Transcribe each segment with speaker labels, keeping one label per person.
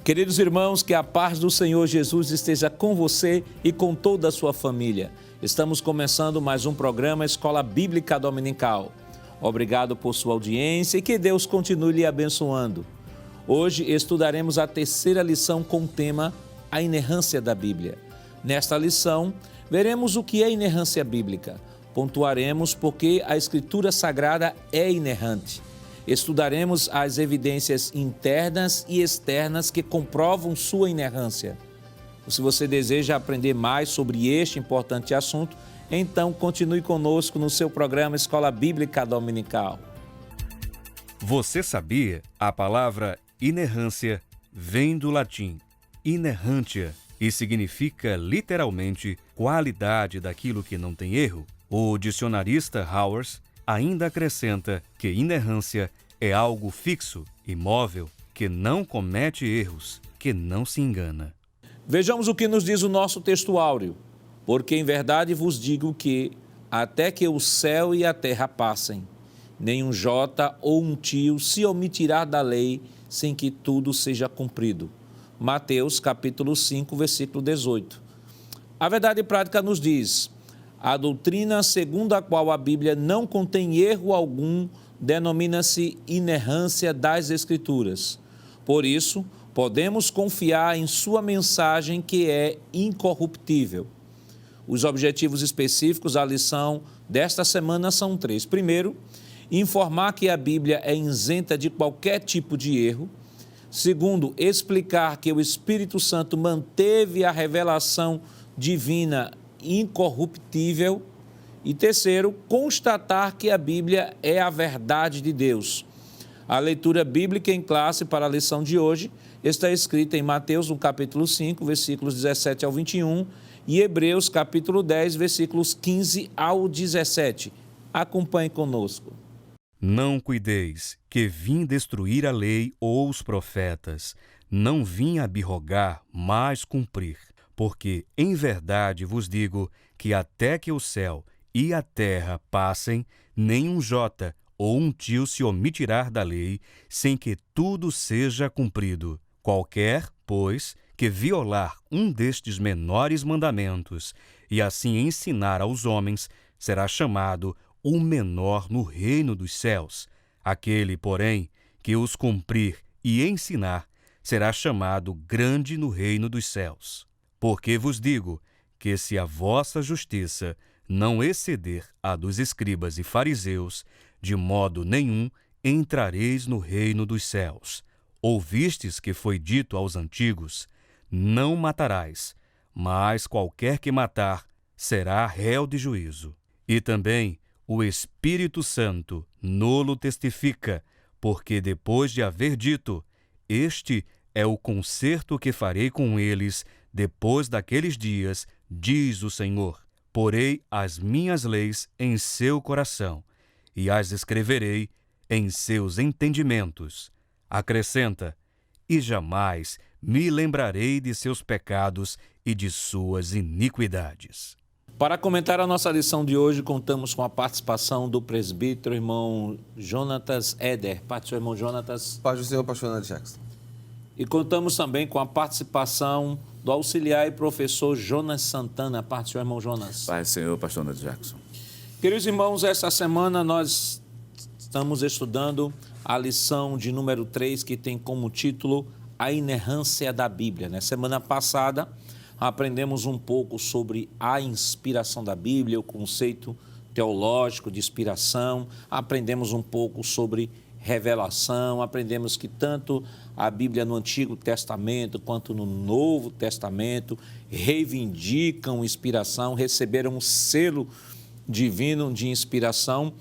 Speaker 1: Queridos irmãos, que a paz do Senhor Jesus esteja com você e com toda a sua família. Estamos começando mais um programa Escola Bíblica Dominical. Obrigado por sua audiência e que Deus continue lhe abençoando. Hoje estudaremos a terceira lição com o tema A Inerrância da Bíblia. Nesta lição, veremos o que é inerrância bíblica. Pontuaremos porque a Escritura Sagrada é inerrante. Estudaremos as evidências internas e externas que comprovam sua inerrância. Se você deseja aprender mais sobre este importante assunto, então continue conosco no seu programa Escola Bíblica Dominical.
Speaker 2: Você sabia? A palavra inerrância vem do latim inerrantia e significa literalmente qualidade daquilo que não tem erro. O dicionarista Howers ainda acrescenta que inerrância é algo fixo, imóvel, que não comete erros, que não se engana.
Speaker 1: Vejamos o que nos diz o nosso texto áureo. Porque em verdade vos digo que, até que o céu e a terra passem, nenhum jota ou um tio se omitirá da lei sem que tudo seja cumprido. Mateus capítulo 5, versículo 18. A verdade prática nos diz: a doutrina segundo a qual a Bíblia não contém erro algum denomina-se inerrância das Escrituras. Por isso, podemos confiar em sua mensagem que é incorruptível. Os objetivos específicos da lição desta semana são três. Primeiro, informar que a Bíblia é isenta de qualquer tipo de erro. Segundo, explicar que o Espírito Santo manteve a revelação divina incorruptível. E terceiro, constatar que a Bíblia é a verdade de Deus. A leitura bíblica em classe para a lição de hoje está escrita em Mateus, no capítulo 5, versículos 17 ao 21, e Hebreus, capítulo 10, versículos 15 ao 17. Acompanhe conosco.
Speaker 2: Não cuideis que vim destruir a lei ou os profetas. Não vim abrogar, mas cumprir. Porque, em verdade, vos digo que até que o céu e a terra passem, nenhum jota ou um tio se omitirá da lei, sem que tudo seja cumprido. Qualquer, pois, que violar um destes menores mandamentos e assim ensinar aos homens, será chamado o menor no reino dos céus. Aquele, porém, que os cumprir e ensinar, será chamado grande no reino dos céus. Porque vos digo que se a vossa justiça não exceder a dos escribas e fariseus, de modo nenhum entrareis no reino dos céus. Ouvistes que foi dito aos antigos: não matarás, mas qualquer que matar será réu de juízo. E também o Espírito Santo nolo testifica, porque depois de haver dito: este é o concerto que farei com eles depois daqueles dias, diz o Senhor. Porei as minhas leis em seu coração e as escreverei em seus entendimentos. Acrescenta: e jamais me lembrarei de seus pecados e de suas iniquidades.
Speaker 1: Para comentar a nossa lição de hoje, contamos com a participação do presbítero irmão Jonatas Éder. Paz do seu irmão Jonatas.
Speaker 3: Paz do Senhor, pastor Ana Jackson.
Speaker 1: E contamos também com a participação do auxiliar e professor Jonas Santana. Paz do seu irmão Jonas.
Speaker 4: Paz do Senhor, pastor Ana Jackson.
Speaker 1: Queridos irmãos, esta semana nós estamos estudando a lição de número 3, que tem como título A Inerrância da Bíblia. Na semana passada, aprendemos um pouco sobre a inspiração da Bíblia, o conceito teológico de inspiração, aprendemos um pouco sobre revelação, aprendemos que tanto a Bíblia no Antigo Testamento quanto no Novo Testamento reivindicam inspiração, receberam um selo divino de inspiração.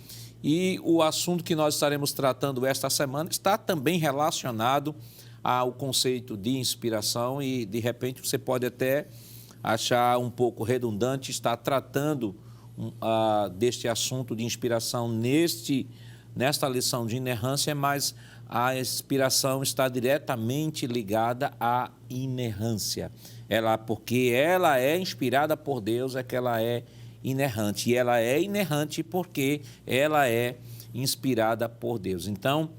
Speaker 1: E o assunto que nós estaremos tratando esta semana está também relacionado ao conceito de inspiração e, de repente, você pode até achar um pouco redundante estar tratando deste assunto de inspiração nesta lição de inerrância, mas a inspiração está diretamente ligada à inerrância. Porque ela é inspirada por Deus, é que ela é inerrante. E ela é inerrante porque ela é inspirada por Deus. Então,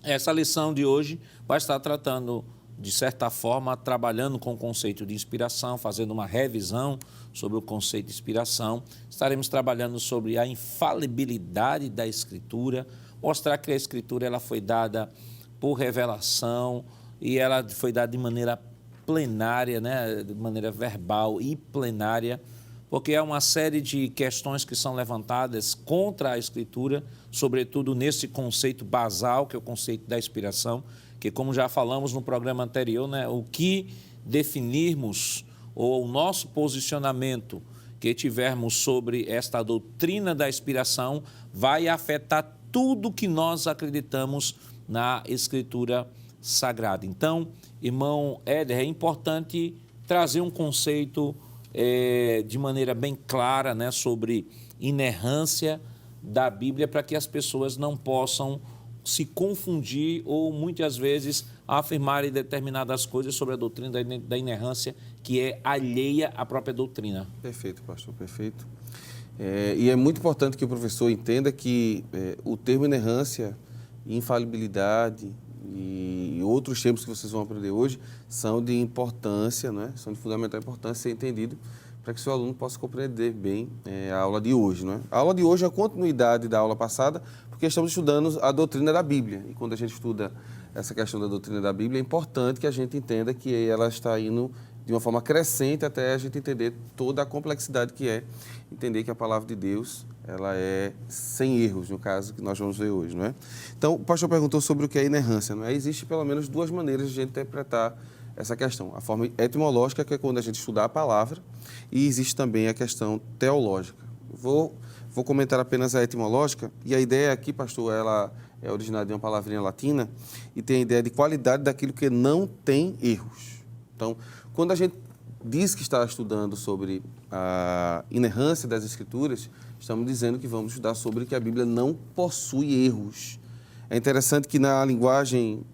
Speaker 1: essa lição de hoje vai estar tratando de certa forma, trabalhando com o conceito de inspiração, fazendo uma revisão sobre o conceito de inspiração. Estaremos trabalhando sobre a infalibilidade da Escritura, mostrar que a Escritura ela foi dada por revelação e ela foi dada de maneira plenária, né? De maneira verbal e plenária, porque há uma série de questões que são levantadas contra a Escritura, sobretudo nesse conceito basal, que é o conceito da inspiração, que, como já falamos no programa anterior, né, o que definirmos ou o nosso posicionamento que tivermos sobre esta doutrina da inspiração vai afetar tudo que nós acreditamos na Escritura Sagrada. Então, irmão Éder, é importante trazer um conceito de maneira bem clara, né, sobre inerrância da Bíblia, para que as pessoas não possam se confundir ou, muitas vezes, afirmarem determinadas coisas sobre a doutrina da inerrância, que é alheia à própria doutrina.
Speaker 3: Perfeito, pastor, perfeito. E é muito importante que o professor entenda que o termo inerrância, infalibilidade e outros termos que vocês vão aprender hoje são de importância, né? São de fundamental importância ser entendido para que o seu aluno possa compreender bem a aula de hoje, né? A aula de hoje é a continuidade da aula passada, porque estamos estudando a doutrina da Bíblia. E quando a gente estuda essa questão da doutrina da Bíblia, é importante que a gente entenda que ela está indo de uma forma crescente até a gente entender toda a complexidade que é entender que a palavra de Deus ela é sem erros, no caso que nós vamos ver hoje, não é? Então, o pastor perguntou sobre o que é inerrância, não é? Existe pelo menos duas maneiras de a gente interpretar essa questão. A forma etimológica, que é quando a gente estuda a palavra, e existe também a questão teológica. Vou comentar apenas a etimológica, e a ideia aqui, pastor, ela é originária de uma palavrinha latina e tem a ideia de qualidade daquilo que não tem erros. Então, quando a gente diz que está estudando sobre a inerrância das Escrituras, estamos dizendo que vamos estudar sobre que a Bíblia não possui erros. É interessante que na linguagem,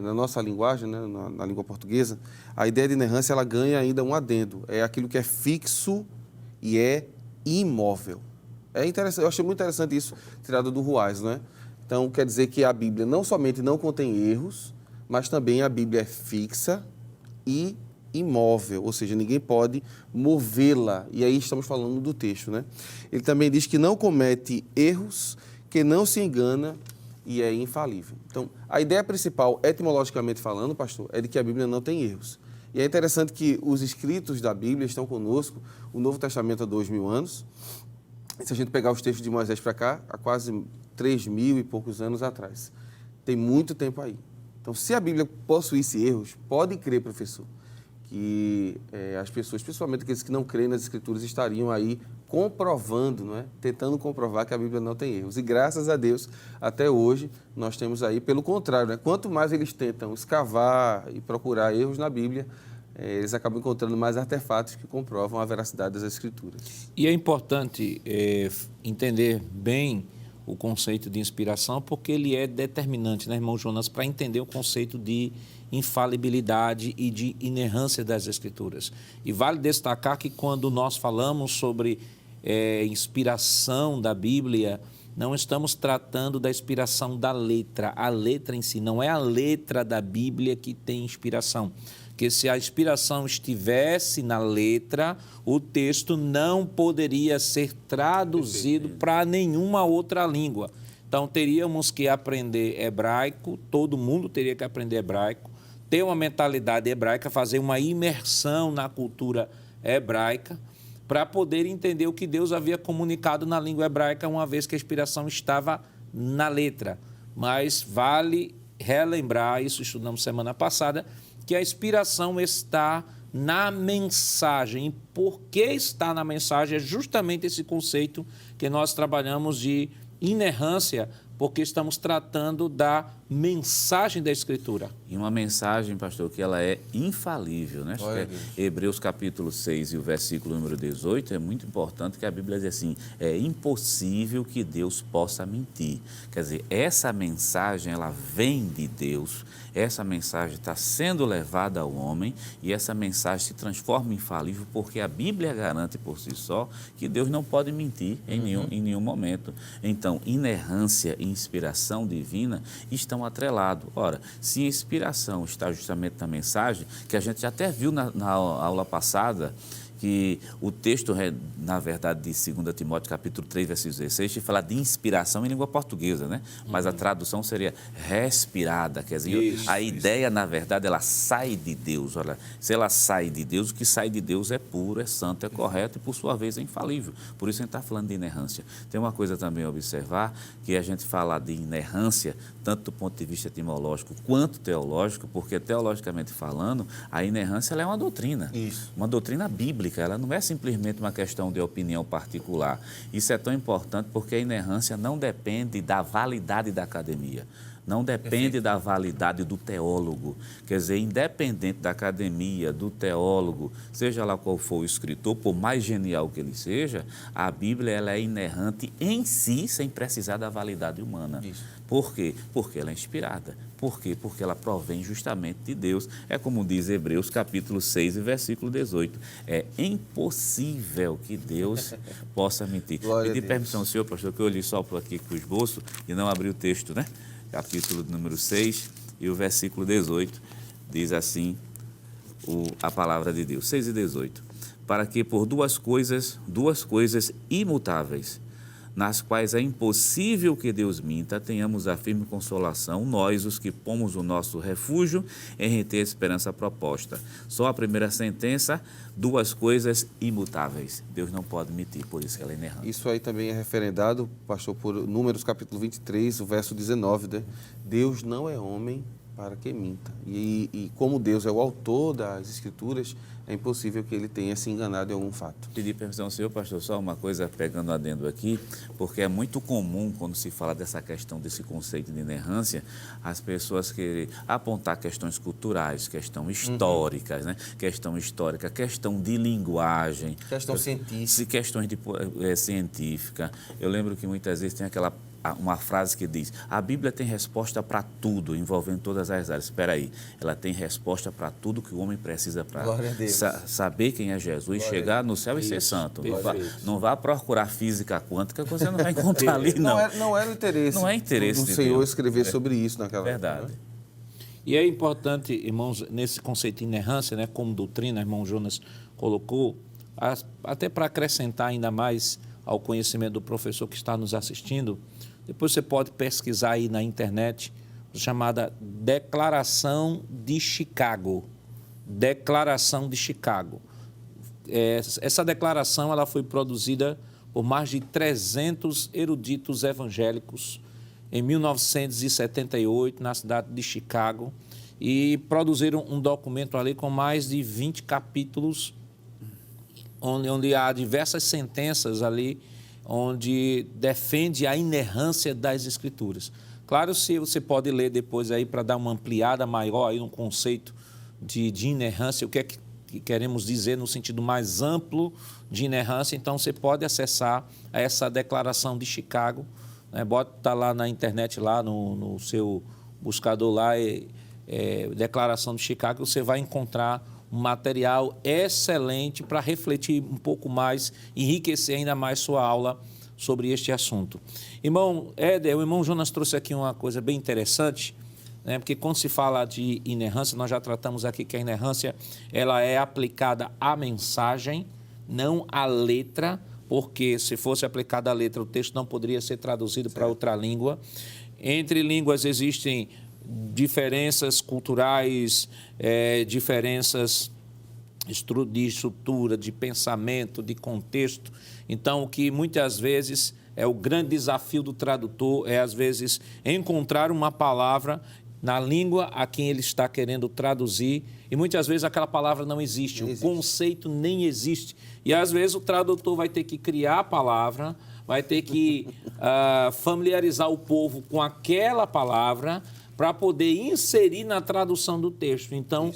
Speaker 3: na nossa linguagem, né, na língua portuguesa, a ideia de inerrância ela ganha ainda um adendo. É aquilo que é fixo e é imóvel. É interessante, eu achei muito interessante isso, tirado do Ruais, não é? Então, quer dizer que a Bíblia não somente não contém erros, mas também a Bíblia é fixa e imóvel, ou seja, ninguém pode movê-la. E aí estamos falando do texto, né? Ele também diz que não comete erros, que não se engana e é infalível. Então, a ideia principal, etimologicamente falando, pastor, é de que a Bíblia não tem erros. E é interessante que os escritos da Bíblia estão conosco, o Novo Testamento há 2000 anos. Se a gente pegar os textos de Moisés para cá, há quase 3.000 e poucos anos atrás. Tem muito tempo aí. Então, se a Bíblia possuísse erros, pode crer, professor, que as pessoas, principalmente aqueles que não creem nas Escrituras, estariam aí comprovando, não é? Tentando comprovar que a Bíblia não tem erros. E graças a Deus, até hoje, nós temos aí, pelo contrário, né? Quanto mais eles tentam escavar e procurar erros na Bíblia, eles acabam encontrando mais artefatos que comprovam a veracidade das Escrituras.
Speaker 1: E é importante entender bem o conceito de inspiração, porque ele é determinante, né, irmão Jonas, para entender o conceito de infalibilidade e de inerrância das Escrituras. E vale destacar que quando nós falamos sobre inspiração da Bíblia, não estamos tratando da inspiração da letra. A letra em si, não é a letra da Bíblia que tem inspiração. Porque se a inspiração estivesse na letra, o texto não poderia ser traduzido para nenhuma outra língua. Então, teríamos que aprender hebraico, todo mundo teria que aprender hebraico, ter uma mentalidade hebraica, fazer uma imersão na cultura hebraica, para poder entender o que Deus havia comunicado na língua hebraica, uma vez que a inspiração estava na letra. Mas vale relembrar, isso estudamos semana passada, que a inspiração está na mensagem. E por que está na mensagem? É justamente esse conceito que nós trabalhamos de inerrância, porque estamos tratando da mensagem da Escritura.
Speaker 4: E uma mensagem, pastor, que ela é infalível, né? Hebreus capítulo 6 e o versículo número 18 é muito importante, que a Bíblia diz assim, é impossível que Deus possa mentir. Quer dizer, essa mensagem, ela vem de Deus, essa mensagem está sendo levada ao homem e essa mensagem se transforma em infalível porque a Bíblia garante por si só que Deus não pode mentir em nenhum momento. Então, inerrância e inspiração divina estão atrelados. Ora, se inspiração está justamente na mensagem, que a gente já até viu na aula passada, que o texto, na verdade, de 2 Timóteo, capítulo 3, versículo 16, fala de inspiração em língua portuguesa, né? Mas a tradução seria respirada, quer dizer, a ideia, na verdade, ela sai de Deus. Olha, se ela sai de Deus, o que sai de Deus é puro, é santo, é correto e, por sua vez, é infalível. Por isso a gente está falando de inerrância. Tem uma coisa também a observar, que a gente fala de inerrância, tanto do ponto de vista etimológico quanto teológico, porque, teologicamente falando, a inerrância ela é uma doutrina.
Speaker 3: Isso.
Speaker 4: Uma doutrina bíblica. Ela não é simplesmente uma questão de opinião particular. Isso é tão importante porque a inerrância não depende da validade da academia, não depende da validade do teólogo. Quer dizer, independente da academia, do teólogo, seja lá qual for o escritor, por mais genial que ele seja, a Bíblia ela é inerrante em si, sem precisar da validade humana.
Speaker 3: Isso.
Speaker 4: Por quê? Porque ela é inspirada. Por quê? Porque ela provém justamente de Deus. É como diz Hebreus, capítulo 6 e versículo 18. É impossível que Deus possa mentir. Pedir permissão ao senhor, pastor, que eu li só por aqui com o esboço e não abri o texto, né? Capítulo número 6 e o versículo 18. Diz assim a palavra de Deus. 6 e 18. Para que por duas coisas imutáveis, nas quais é impossível que Deus minta, tenhamos a firme consolação, nós, os que pomos o nosso refúgio em reter a esperança proposta. Só a primeira sentença, duas coisas imutáveis. Deus não pode mentir, por isso que ela é inerrante.
Speaker 3: Isso aí também é referendado, pastor, por Números capítulo 23, o verso 19, né? Deus não é homem para que minta. E como Deus é o autor das Escrituras, é impossível que ele tenha se enganado em algum fato.
Speaker 4: Pedir permissão ao senhor, pastor, só uma coisa pegando adendo aqui, porque é muito comum quando se fala dessa questão, desse conceito de inerrância, as pessoas querem apontar questões culturais, questão históricas, né? Questão histórica, questão de linguagem.
Speaker 3: Questão científica.
Speaker 4: Questões científica. Eu lembro que muitas vezes tem uma frase que diz, a Bíblia tem resposta para tudo, envolvendo todas as áreas. Espera aí, ela tem resposta para tudo que o homem precisa para saber quem é Jesus, chegar no céu e ser santo. Não vá procurar física quântica que você não vai encontrar ali, não.
Speaker 3: Não era o interesse, do Senhor escrever sobre isso naquela
Speaker 4: verdade.
Speaker 3: época.
Speaker 1: E é importante, irmãos, nesse conceito de inerrância, né, como doutrina, irmão Jonas colocou, até para acrescentar ainda mais ao conhecimento do professor que está nos assistindo, depois você pode pesquisar aí na internet, chamada Declaração de Chicago. Declaração de Chicago. Essa declaração ela foi produzida por mais de 300 eruditos evangélicos em 1978, na cidade de Chicago, e produziram um documento ali com mais de 20 capítulos, onde há diversas sentenças ali, onde defende a inerrância das Escrituras. Claro, se você pode ler depois aí para dar uma ampliada maior aí no conceito de inerrância, o que é que queremos dizer no sentido mais amplo de inerrância, então você pode acessar essa declaração de Chicago, né? Bota lá na internet, lá no seu buscador lá, Declaração de Chicago, você vai encontrar um material excelente para refletir um pouco mais, enriquecer ainda mais sua aula sobre este assunto. Irmão Éder, o irmão Jonas trouxe aqui uma coisa bem interessante, né? Porque quando se fala de inerrância, nós já tratamos aqui que a inerrância ela é aplicada à mensagem, não à letra, porque se fosse aplicada à letra, o texto não poderia ser traduzido para outra língua. Entre línguas existem diferenças culturais, diferenças de estrutura, de pensamento, de contexto. Então, o que muitas vezes é o grande desafio do tradutor às vezes, encontrar uma palavra na língua a quem ele está querendo traduzir, e muitas vezes aquela palavra não existe, o conceito nem existe. E, às vezes, o tradutor vai ter que criar a palavra, vai ter que familiarizar o povo com aquela palavra para poder inserir na tradução do texto. Então,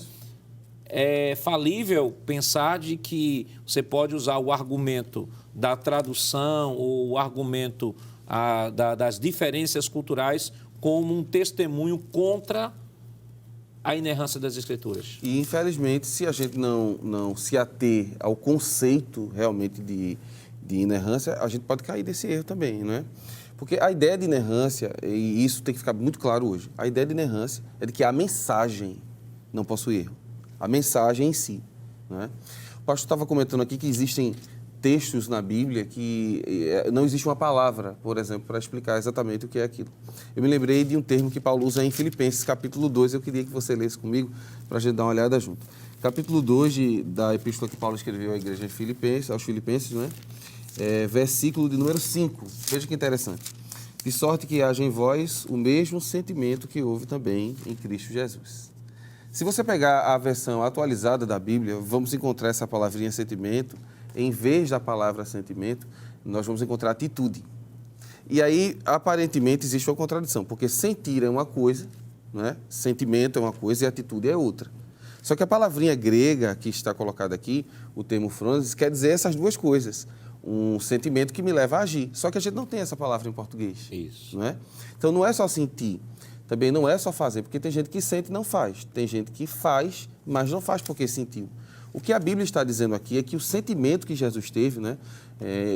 Speaker 1: é falível pensar de que você pode usar o argumento da tradução ou o argumento das diferenças culturais como um testemunho contra a inerrância das Escrituras.
Speaker 3: E, infelizmente, se a gente não se ater ao conceito realmente de inerrância, a gente pode cair desse erro também, não é? Porque a ideia de inerrância, e isso tem que ficar muito claro hoje, a ideia de inerrância é de que a mensagem não possui erro. A mensagem em si. Né? O pastor estava comentando aqui que existem textos na Bíblia que não existe uma palavra, por exemplo, para explicar exatamente o que é aquilo. Eu me lembrei de um termo que Paulo usa em Filipenses, capítulo 2, eu queria que você lesse comigo para a gente dar uma olhada junto. Capítulo 2 da epístola que Paulo escreveu à igreja de Filipenses, aos Filipenses, né? Versículo de número 5. Veja que interessante. De sorte que haja em vós o mesmo sentimento que houve também em Cristo Jesus. Se você pegar a versão atualizada da Bíblia, vamos encontrar essa palavrinha sentimento. Em vez da palavra sentimento, nós vamos encontrar atitude. E aí, aparentemente, existe uma contradição, porque sentir é uma coisa, né? Sentimento é uma coisa e atitude é outra. Só que a palavrinha grega que está colocada aqui, o termo phrones, quer dizer essas duas coisas. Um sentimento que me leva a agir. Só que a gente não tem essa palavra em português.
Speaker 1: Isso.
Speaker 3: Não é? Então, não é só sentir. Também não é só fazer, porque tem gente que sente e não faz. Tem gente que faz, mas não faz porque sentiu. O que a Bíblia está dizendo aqui é que o sentimento que Jesus teve, né,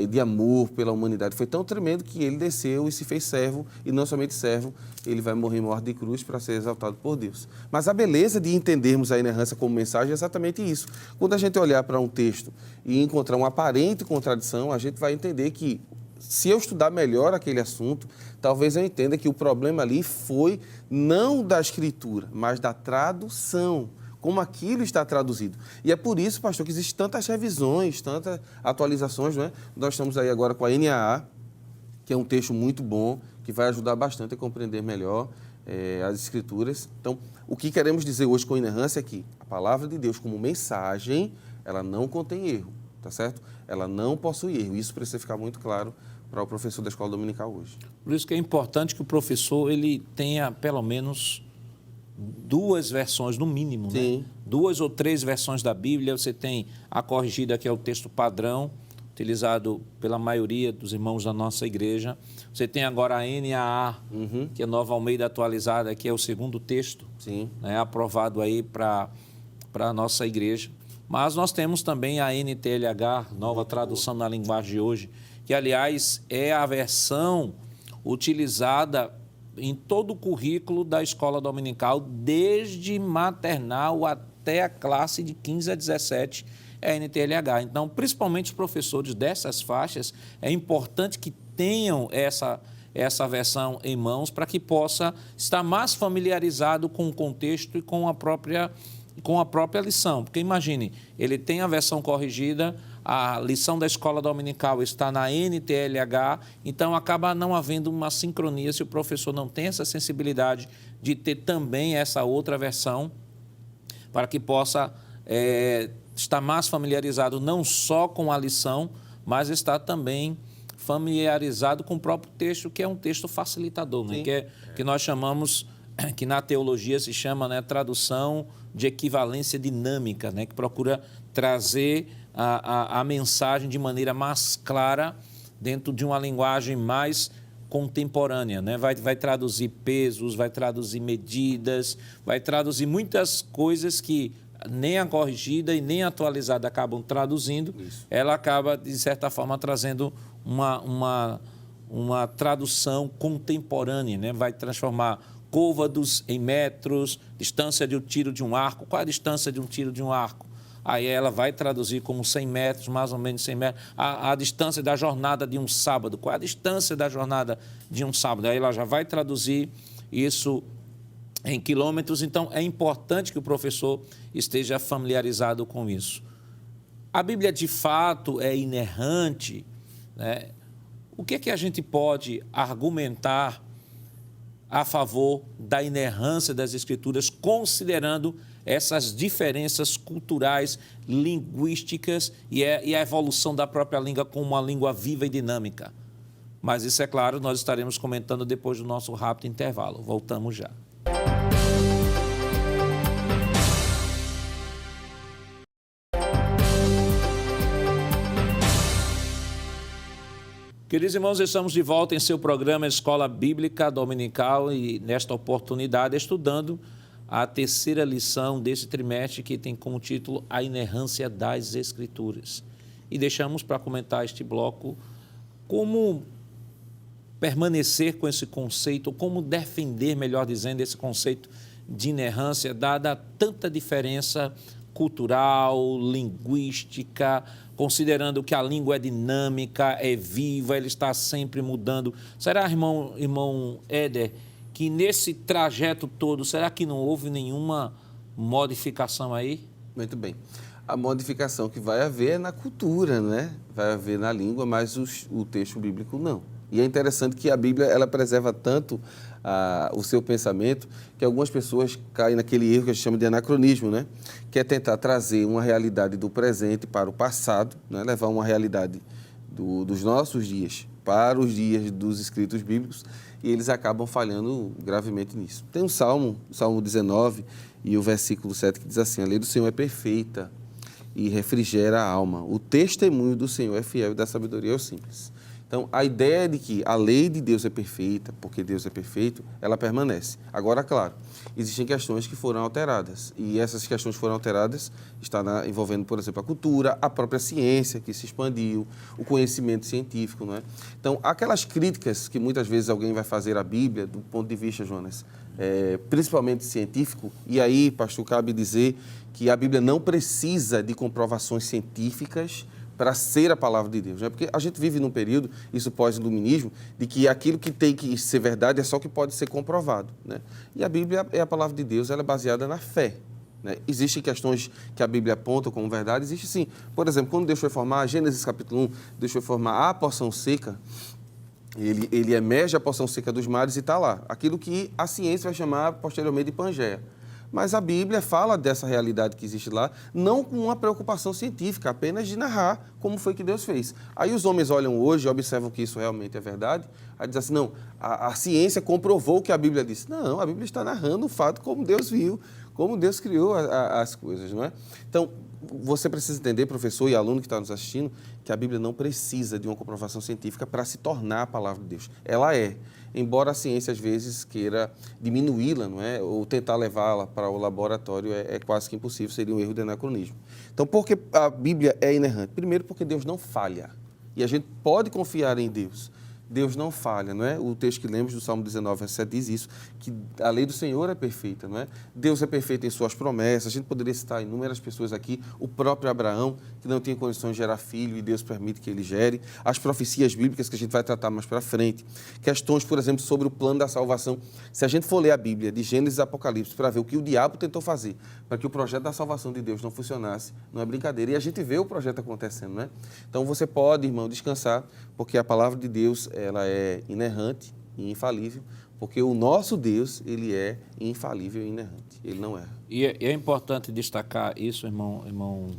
Speaker 3: de amor pela humanidade, foi tão tremendo que ele desceu e se fez servo, e não somente servo, ele vai morrer em morte de cruz para ser exaltado por Deus. Mas a beleza de entendermos a inerrância como mensagem é exatamente isso. Quando a gente olhar para um texto e encontrar uma aparente contradição, a gente vai entender que, se eu estudar melhor aquele assunto, talvez eu entenda que o problema ali foi não da escritura, mas da tradução, como aquilo está traduzido. E é por isso, pastor, que existem tantas revisões, tantas atualizações, não é? Nós estamos aí agora com a NAA, que é um texto muito bom, que vai ajudar bastante a compreender melhor as Escrituras. Então, o que queremos dizer hoje com inerrância é que a palavra de Deus como mensagem, ela não contém erro, tá certo? Ela não possui erro. Isso precisa ficar muito claro para o professor da escola dominical hoje.
Speaker 1: Por isso que é importante que o professor ele tenha pelo menos 2 versões, no mínimo, né? 2 ou 3 versões da Bíblia. Você tem a corrigida, que é o texto padrão, utilizado pela maioria dos irmãos da nossa igreja. Você tem agora a NAA, que é a Nova Almeida Atualizada, que é o segundo texto, né, aprovado aí para a nossa igreja. Mas nós temos também a NTLH, Nova Tradução na Linguagem de Hoje, que, aliás, é a versão utilizada em todo o currículo da escola dominical, desde maternal até a classe de 15 a 17, é a NTLH. Então, principalmente os professores dessas faixas, é importante que tenham essa versão em mãos para que possa estar mais familiarizado com o contexto e com a própria lição. Porque, imagine, ele tem a versão corrigida, a lição da escola dominical está na NTLH, então acaba não havendo uma sincronia se o professor não tem essa sensibilidade de ter também essa outra versão, para que possa estar mais familiarizado não só com a lição, mas estar também familiarizado com o próprio texto, que é um texto facilitador, né? Que nós chamamos, que na teologia se chama, né, tradução de equivalência dinâmica, né, que procura trazer a mensagem de maneira mais clara dentro de uma linguagem mais contemporânea, né? Vai traduzir pesos, vai traduzir medidas, vai traduzir muitas coisas que nem a corrigida e nem a atualizada acabam traduzindo. Isso. Ela acaba, de certa forma, trazendo uma tradução contemporânea, né? Vai transformar côvados em metros, distância de um tiro de um arco. Qual é a distância de um tiro de um arco? Aí ela vai traduzir como 100 metros, mais ou menos 100 metros. A distância da jornada de um sábado. Qual é a distância da jornada de um sábado? Aí ela já vai traduzir isso em quilômetros. Então, é importante que o professor esteja familiarizado com isso. A Bíblia, de fato, é inerrante, né? O que é que a gente pode argumentar a favor da inerrância das Escrituras, considerando essas diferenças culturais, linguísticas e a evolução da própria língua como uma língua viva e dinâmica? Mas isso, é claro, nós estaremos comentando depois do nosso rápido intervalo. Voltamos já. Queridos irmãos, estamos de volta em seu programa Escola Bíblica Dominical e, nesta oportunidade, estudando a terceira lição desse trimestre, que tem como título A Inerrância das Escrituras. E deixamos para comentar este bloco como permanecer com esse conceito, ou como defender, melhor dizendo, esse conceito de inerrância, dada tanta diferença cultural, linguística, considerando que a língua é dinâmica, é viva, ele está sempre mudando. Será, irmão Éder, que nesse trajeto todo, será que não houve nenhuma modificação aí?
Speaker 3: Muito bem. A modificação que vai haver é na cultura, né? Vai haver na língua, mas o texto bíblico não. E é interessante que a Bíblia ela preserva tanto o seu pensamento que algumas pessoas caem naquele erro que a gente chama de anacronismo, né? Que é tentar trazer uma realidade do presente para o passado, né? Levar uma realidade dos nossos dias para os dias dos escritos bíblicos, e eles acabam falhando gravemente nisso. Tem um Salmo, o Salmo 19 e o versículo 7, que diz assim: a lei do Senhor é perfeita e refrigera a alma. O testemunho do Senhor é fiel e dá sabedoria aos simples. Então, a ideia de que a lei de Deus é perfeita, porque Deus é perfeito, ela permanece. Agora, claro, existem questões que foram alteradas, e essas questões que foram alteradas estão envolvendo, por exemplo, a cultura, a própria ciência que se expandiu, o conhecimento científico, não é? Então, aquelas críticas que muitas vezes alguém vai fazer à Bíblia, do ponto de vista, Jonas, principalmente científico, e aí, pastor, cabe dizer que a Bíblia não precisa de comprovações científicas para ser a palavra de Deus, né? Porque a gente vive num período, isso pós-iluminismo, de que aquilo que tem que ser verdade é só o que pode ser comprovado, né? E a Bíblia é a palavra de Deus, ela é baseada na fé, né? Existem questões que a Bíblia aponta como verdade, existe sim. Por exemplo, quando Deus foi formar, Gênesis capítulo 1, Deus foi formar a porção seca, ele emerge a porção seca dos mares e está lá. Aquilo que a ciência vai chamar posteriormente de Pangeia. Mas a Bíblia fala dessa realidade que existe lá, não com uma preocupação científica, apenas de narrar como foi que Deus fez. Aí os homens olham hoje e observam que isso realmente é verdade, aí dizem assim, não, a ciência comprovou o que a Bíblia disse. Não, a Bíblia está narrando o fato como Deus viu, como Deus criou as coisas, não é? Então, você precisa entender, professor e aluno que está nos assistindo, que a Bíblia não precisa de uma comprovação científica para se tornar a palavra de Deus. Ela é. Embora a ciência, às vezes, queira diminuí-la, não é? Ou tentar levá-la para o laboratório, é quase que impossível, seria um erro de anacronismo. Então, por que a Bíblia é inerrante? Primeiro, porque Deus não falha. E a gente pode confiar em Deus. Deus não falha, não é? O texto que lemos do Salmo 19, verso 7 diz isso, que a lei do Senhor é perfeita, não é? Deus é perfeito em suas promessas. A gente poderia citar inúmeras pessoas aqui, o próprio Abraão, que não tinha condições de gerar filho e Deus permite que ele gere. As profecias bíblicas que a gente vai tratar mais para frente. Questões, por exemplo, sobre o plano da salvação. Se a gente for ler a Bíblia, de Gênesis a Apocalipse, para ver o que o diabo tentou fazer para que o projeto da salvação de Deus não funcionasse, não é brincadeira. E a gente vê o projeto acontecendo, não é? Então você pode, irmão, descansar, porque a palavra de Deus, ela é inerrante e infalível, porque o nosso Deus, ele é infalível e inerrante, ele não erra.
Speaker 1: E é importante destacar isso, irmão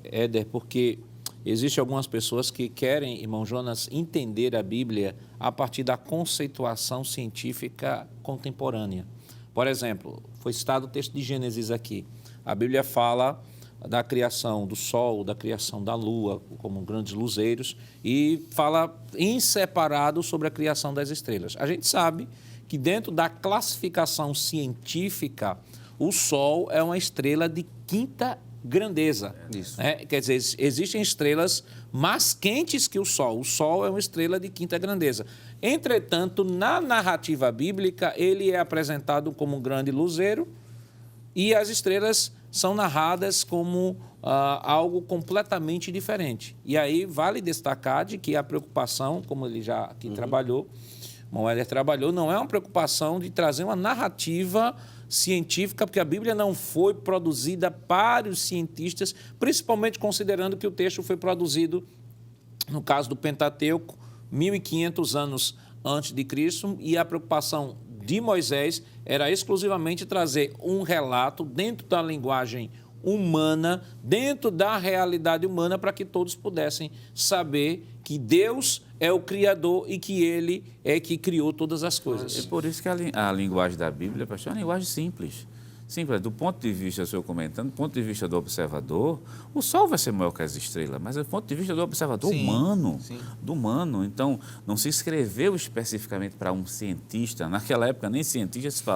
Speaker 1: Éder, porque existem algumas pessoas que querem, irmão Jonas, entender a Bíblia a partir da conceituação científica contemporânea. Por exemplo, foi citado o texto de Gênesis aqui. A Bíblia fala da criação do Sol, da criação da Lua, como grandes luzeiros, e fala em separado sobre a criação das estrelas. A gente sabe que dentro da classificação científica, o Sol é uma estrela de quinta grandeza.
Speaker 3: Isso.
Speaker 1: Né? Quer dizer, existem estrelas mais quentes que o Sol. O Sol é uma estrela de quinta grandeza. Entretanto, na narrativa bíblica, ele é apresentado como um grande luzeiro e as estrelas são narradas como algo completamente diferente. E aí vale destacar de que a preocupação, como ele já aqui trabalhou, o Éder trabalhou, não é uma preocupação de trazer uma narrativa científica, porque a Bíblia não foi produzida para os cientistas, principalmente considerando que o texto foi produzido, no caso do Pentateuco, 1.500 anos antes de Cristo, e a preocupação de Moisés era exclusivamente trazer um relato dentro da linguagem humana, dentro da realidade humana, para que todos pudessem saber que Deus é o Criador e que Ele é que criou todas as coisas.
Speaker 4: É por isso que a linguagem da Bíblia, pastor, é uma linguagem simples. Sim, do ponto de vista, o senhor comentando, do ponto de vista do observador, o Sol vai ser maior que as estrelas, mas do ponto de vista do observador humano, do humano. Então, não se escreveu especificamente para um cientista. Naquela época, nem cientista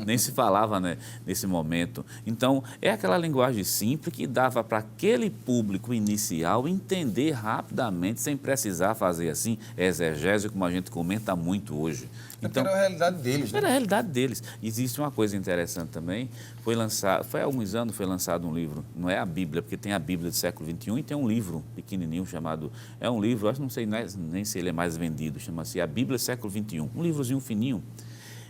Speaker 4: nem se falava, né, nesse momento. Então, é aquela linguagem simples que dava para aquele público inicial entender rapidamente, sem precisar fazer assim, exegese, como a gente comenta muito hoje.
Speaker 3: Então, era a realidade deles, né?
Speaker 4: Era a realidade deles. Existe uma coisa interessante também, foi há alguns anos foi lançado um livro, não é a Bíblia, porque tem a Bíblia do século XXI e tem um livro pequenininho chamado, é um livro, acho que não sei nem se ele é mais vendido, chama-se A Bíblia do século XXI, um livrozinho fininho.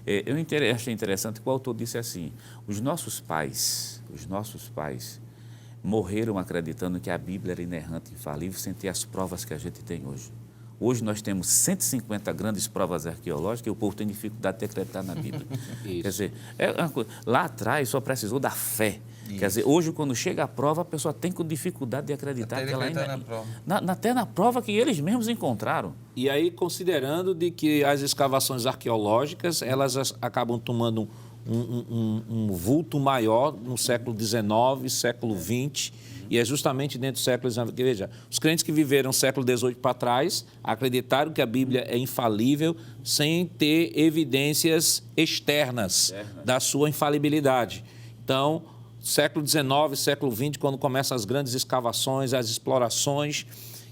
Speaker 4: Eu achei interessante que o autor disse assim, os nossos pais morreram acreditando que a Bíblia era inerrante, infalível, sem ter as provas que a gente tem hoje. Hoje nós temos 150 grandes provas arqueológicas e o povo tem dificuldade de acreditar na Bíblia. Quer dizer, lá atrás só precisou da fé. Isso. Quer dizer, hoje quando chega a prova, a pessoa tem com dificuldade de acreditar que ela ainda... Até na prova que eles mesmos encontraram.
Speaker 1: E aí, considerando de que as escavações arqueológicas, elas acabam tomando um vulto maior no século XIX, século XX, e é justamente dentro do século XIX. Veja, os crentes que viveram século XVIII para trás acreditaram que a Bíblia é infalível sem ter evidências externas da sua infalibilidade. Então, século XIX, século XX, quando começam as grandes escavações, as explorações,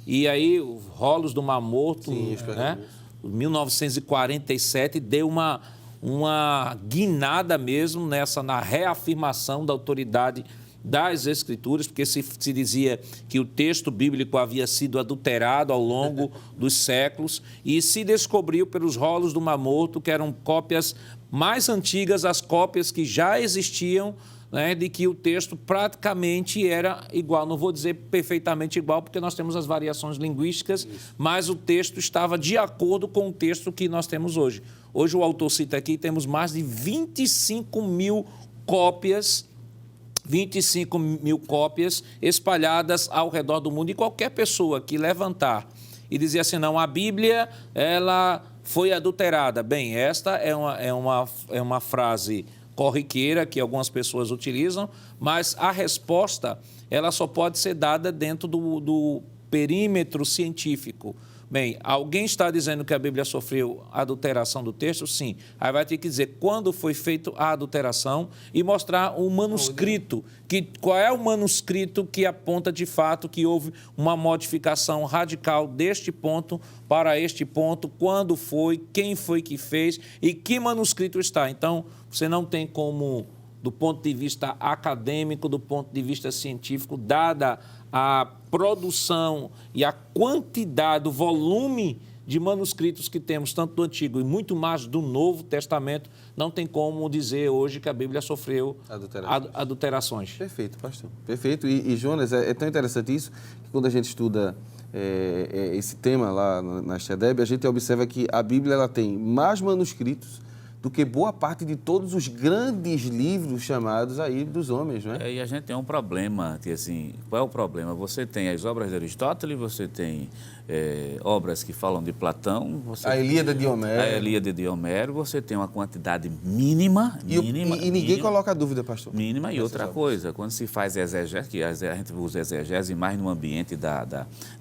Speaker 1: e aí os rolos do Mar Morto, né? 1947, deu uma guinada mesmo na reafirmação da autoridade das Escrituras, porque se dizia que o texto bíblico havia sido adulterado ao longo dos séculos e se descobriu pelos rolos do Mar Morto que eram cópias mais antigas, as cópias que já existiam, né, de que o texto praticamente era igual. Não vou dizer perfeitamente igual, porque nós temos as variações linguísticas, mas o texto estava de acordo com o texto que nós temos hoje. Hoje o autor cita aqui, temos mais de 25 mil cópias espalhadas ao redor do mundo. E qualquer pessoa que levantar e dizer assim, não, a Bíblia ela foi adulterada. Bem, esta é uma frase corriqueira que algumas pessoas utilizam, mas a resposta ela só pode ser dada dentro do perímetro científico. Bem, alguém está dizendo que a Bíblia sofreu adulteração do texto? Sim. Aí vai ter que dizer quando foi feita a adulteração e mostrar o manuscrito. Qual é o manuscrito que aponta de fato que houve uma modificação radical deste ponto para este ponto, quando foi, quem foi que fez e que manuscrito está. Então, você não tem como, do ponto de vista acadêmico, do ponto de vista científico, dada a produção e a quantidade, o volume de manuscritos que temos, tanto do Antigo e muito mais do Novo Testamento, não tem como dizer hoje que a Bíblia sofreu adulterações.
Speaker 3: Perfeito, pastor. Perfeito. E Jonas, é tão interessante isso, que quando a gente estuda esse tema lá na STEDEB, a gente observa que a Bíblia ela tem mais manuscritos do que boa parte de todos os grandes livros chamados aí dos homens, não é?
Speaker 4: E a gente tem um problema, que assim, qual é o problema? Você tem as obras de Aristóteles, você tem obras que falam de Platão,
Speaker 3: a Ilíada de Homero.
Speaker 4: A Ilíada de Homero, você tem uma quantidade mínima.
Speaker 3: E ninguém coloca dúvida, pastor.
Speaker 4: Mínima. E outra coisa, quando se faz exegese, que a gente usa exegese mais no ambiente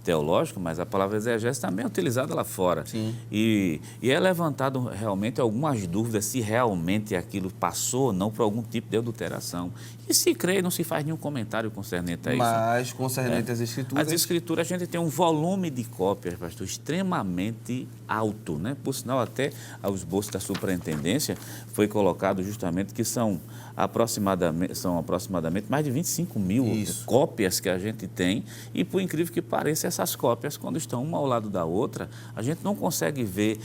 Speaker 4: teológico, mas a palavra exegese também é utilizada lá fora.
Speaker 3: Sim.
Speaker 4: E é levantado realmente algumas dúvidas se realmente aquilo passou ou não por algum tipo de adulteração. E se crê, não se faz nenhum comentário concernente a isso.
Speaker 3: Mas concernente às Escrituras...
Speaker 4: As Escrituras, a gente tem um volume de cópias, pastor, extremamente alto, né? Por sinal, até ao esboço da superintendência foi colocado justamente que são aproximadamente mais de 25 mil cópias que a gente tem e, por incrível que pareça, essas cópias, quando estão uma ao lado da outra, a gente não consegue ver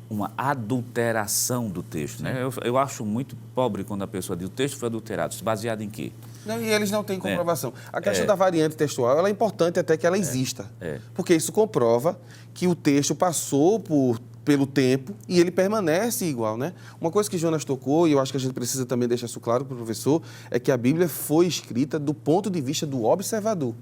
Speaker 4: uma adulteração do texto, né? Eu acho muito pobre quando a pessoa diz o texto foi adulterado. Baseado em quê?
Speaker 3: Não, e eles não têm comprovação. A questão da variante textual ela é importante até que ela exista. Porque isso comprova que o texto passou pelo tempo e ele permanece igual, né? Uma coisa que Jonas tocou, e eu acho que a gente precisa também deixar isso claro para o professor, é que a Bíblia foi escrita do ponto de vista do observador.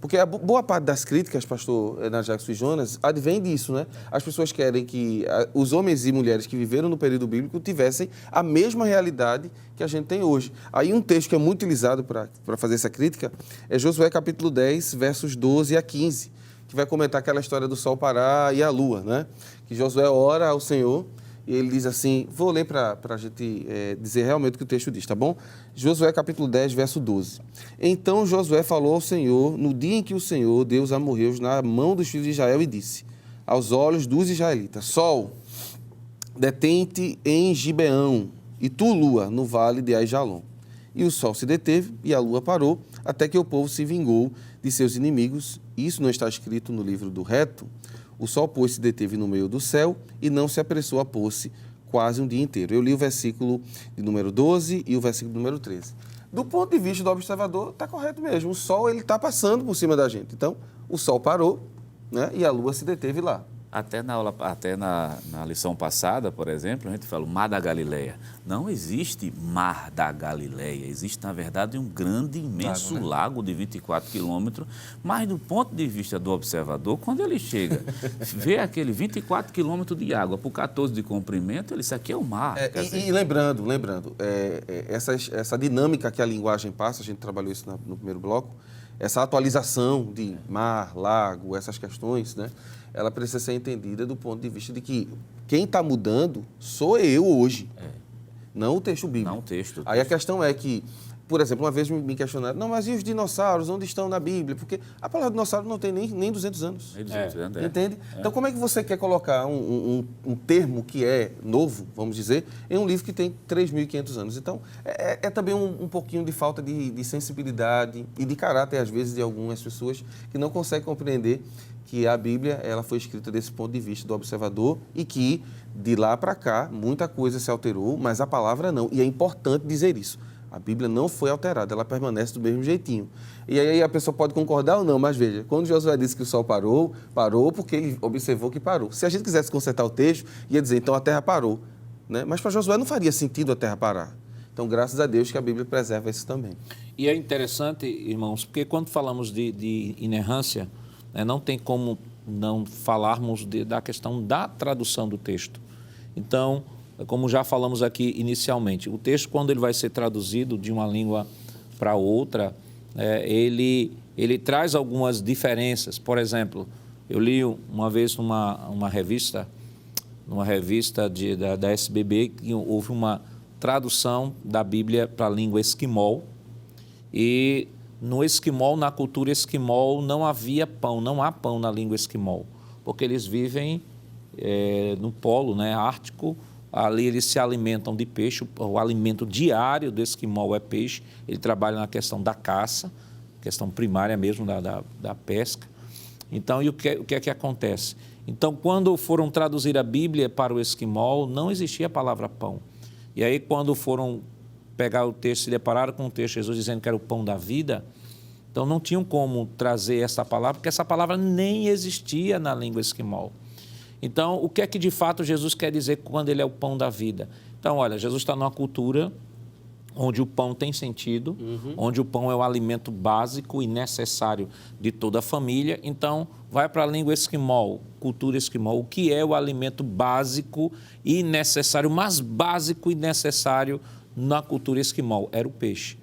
Speaker 3: Porque a boa parte das críticas, pastor Najackson e Jonas, advém disso, né? As pessoas querem que os homens e mulheres que viveram no período bíblico tivessem a mesma realidade que a gente tem hoje. Aí um texto que é muito utilizado para fazer essa crítica é Josué capítulo 10, versos 12 a 15, que vai comentar aquela história do sol parar e a lua, né? Que Josué ora ao Senhor e ele diz assim, vou ler para a gente dizer realmente o que o texto diz, tá bom? Josué capítulo 10, verso 12. Então Josué falou ao Senhor no dia em que o Senhor, Deus, amorreu na mão dos filhos de Israel e disse aos olhos dos israelitas, sol, detente em Gibeão, e tu, lua, no vale de Aijalon. E o sol se deteve e a lua parou, até que o povo se vingou de seus inimigos. Isso não está escrito no livro do reto? O sol, pois, se deteve no meio do céu e não se apressou a pôr-se quase um dia inteiro. Eu li o versículo de número 12 e o versículo de número 13. Do ponto de vista do observador, está correto mesmo. O sol está passando por cima da gente. Então, o sol parou, né, e a lua se deteve lá.
Speaker 4: Até na lição passada, por exemplo, a gente fala o Mar da Galileia. Não existe Mar da Galileia, existe, na verdade, um grande, imenso lago de 24 quilômetros, mas do ponto de vista do observador, quando ele chega, vê aquele 24 quilômetros de água por 14 de comprimento, ele diz, isso aqui é o mar.
Speaker 3: E lembrando, essa dinâmica que a linguagem passa, a gente trabalhou isso no primeiro bloco, essa atualização de mar, lago, essas questões, né? Ela precisa ser entendida do ponto de vista de que quem está mudando sou eu hoje, não o texto bíblico.
Speaker 4: Não o texto.
Speaker 3: Aí a questão é que, por exemplo, uma vez me questionaram, não, mas e os dinossauros, onde estão na Bíblia? Porque a palavra dinossauro não tem nem 200 anos.
Speaker 4: Nem 200 anos,
Speaker 3: Entende? Então, como é que você quer colocar um termo que é novo, vamos dizer, em um livro que tem 3.500 anos? Então, é também um pouquinho de falta de sensibilidade e de caráter, às vezes, de algumas pessoas que não conseguem compreender que a Bíblia ela foi escrita desse ponto de vista do observador e que, de lá para cá, muita coisa se alterou, mas a palavra não. E é importante dizer isso. A Bíblia não foi alterada, ela permanece do mesmo jeitinho. E aí a pessoa pode concordar ou não, mas veja, quando Josué disse que o sol parou, parou porque ele observou que parou. Se a gente quisesse consertar o texto, ia dizer, então a terra parou, né? Mas para Josué não faria sentido a terra parar. Então, graças a Deus que a Bíblia preserva isso também.
Speaker 1: E é interessante, irmãos, porque quando falamos de inerrância, né, não tem como não falarmos da questão da tradução do texto. Então, como já falamos aqui inicialmente, o texto, quando ele vai ser traduzido de uma língua para outra, ele traz algumas diferenças. Por exemplo, eu li uma vez numa revista da SBB, que houve uma tradução da Bíblia para a língua esquimol, e no esquimol, na cultura esquimol, não havia pão, não há pão na língua esquimol, porque eles vivem no polo, né, ártico. Ali eles se alimentam de peixe, o alimento diário do esquimol é peixe. Ele trabalha na questão da caça, questão primária mesmo da pesca. Então, e o que é que acontece? Então, quando foram traduzir a Bíblia para o esquimol, não existia a palavra pão. E aí, quando foram pegar o texto, se depararam com o texto, Jesus dizendo que era o pão da vida, então não tinham como trazer essa palavra, porque essa palavra nem existia na língua esquimol. Então, o que é que de fato Jesus quer dizer quando ele é o pão da vida? Então, olha, Jesus está numa cultura onde o pão tem sentido, onde o pão é o alimento básico e necessário de toda a família. Então, vai para a língua esquimol, cultura esquimol, o que é o alimento básico e necessário, mais básico e necessário na cultura esquimol? Era o peixe.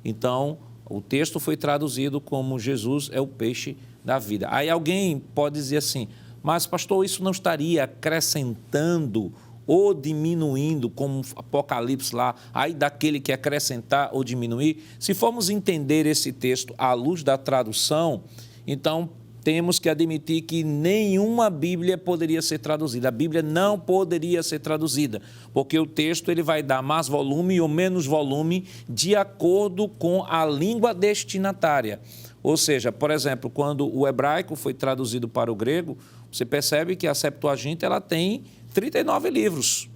Speaker 1: Então, o texto foi traduzido como Jesus é o peixe da vida. Aí alguém pode dizer assim, mas, pastor, isso não estaria acrescentando ou diminuindo, como Apocalipse lá, aí daquele que acrescentar ou diminuir? Se formos entender esse texto à luz da tradução, então temos que admitir que nenhuma Bíblia poderia ser traduzida. A Bíblia não poderia ser traduzida, porque o texto ele vai dar mais volume ou menos volume de acordo com a língua destinatária. Ou seja, por exemplo, quando o hebraico foi traduzido para o grego, você percebe que a Septuaginta ela tem 39 livros.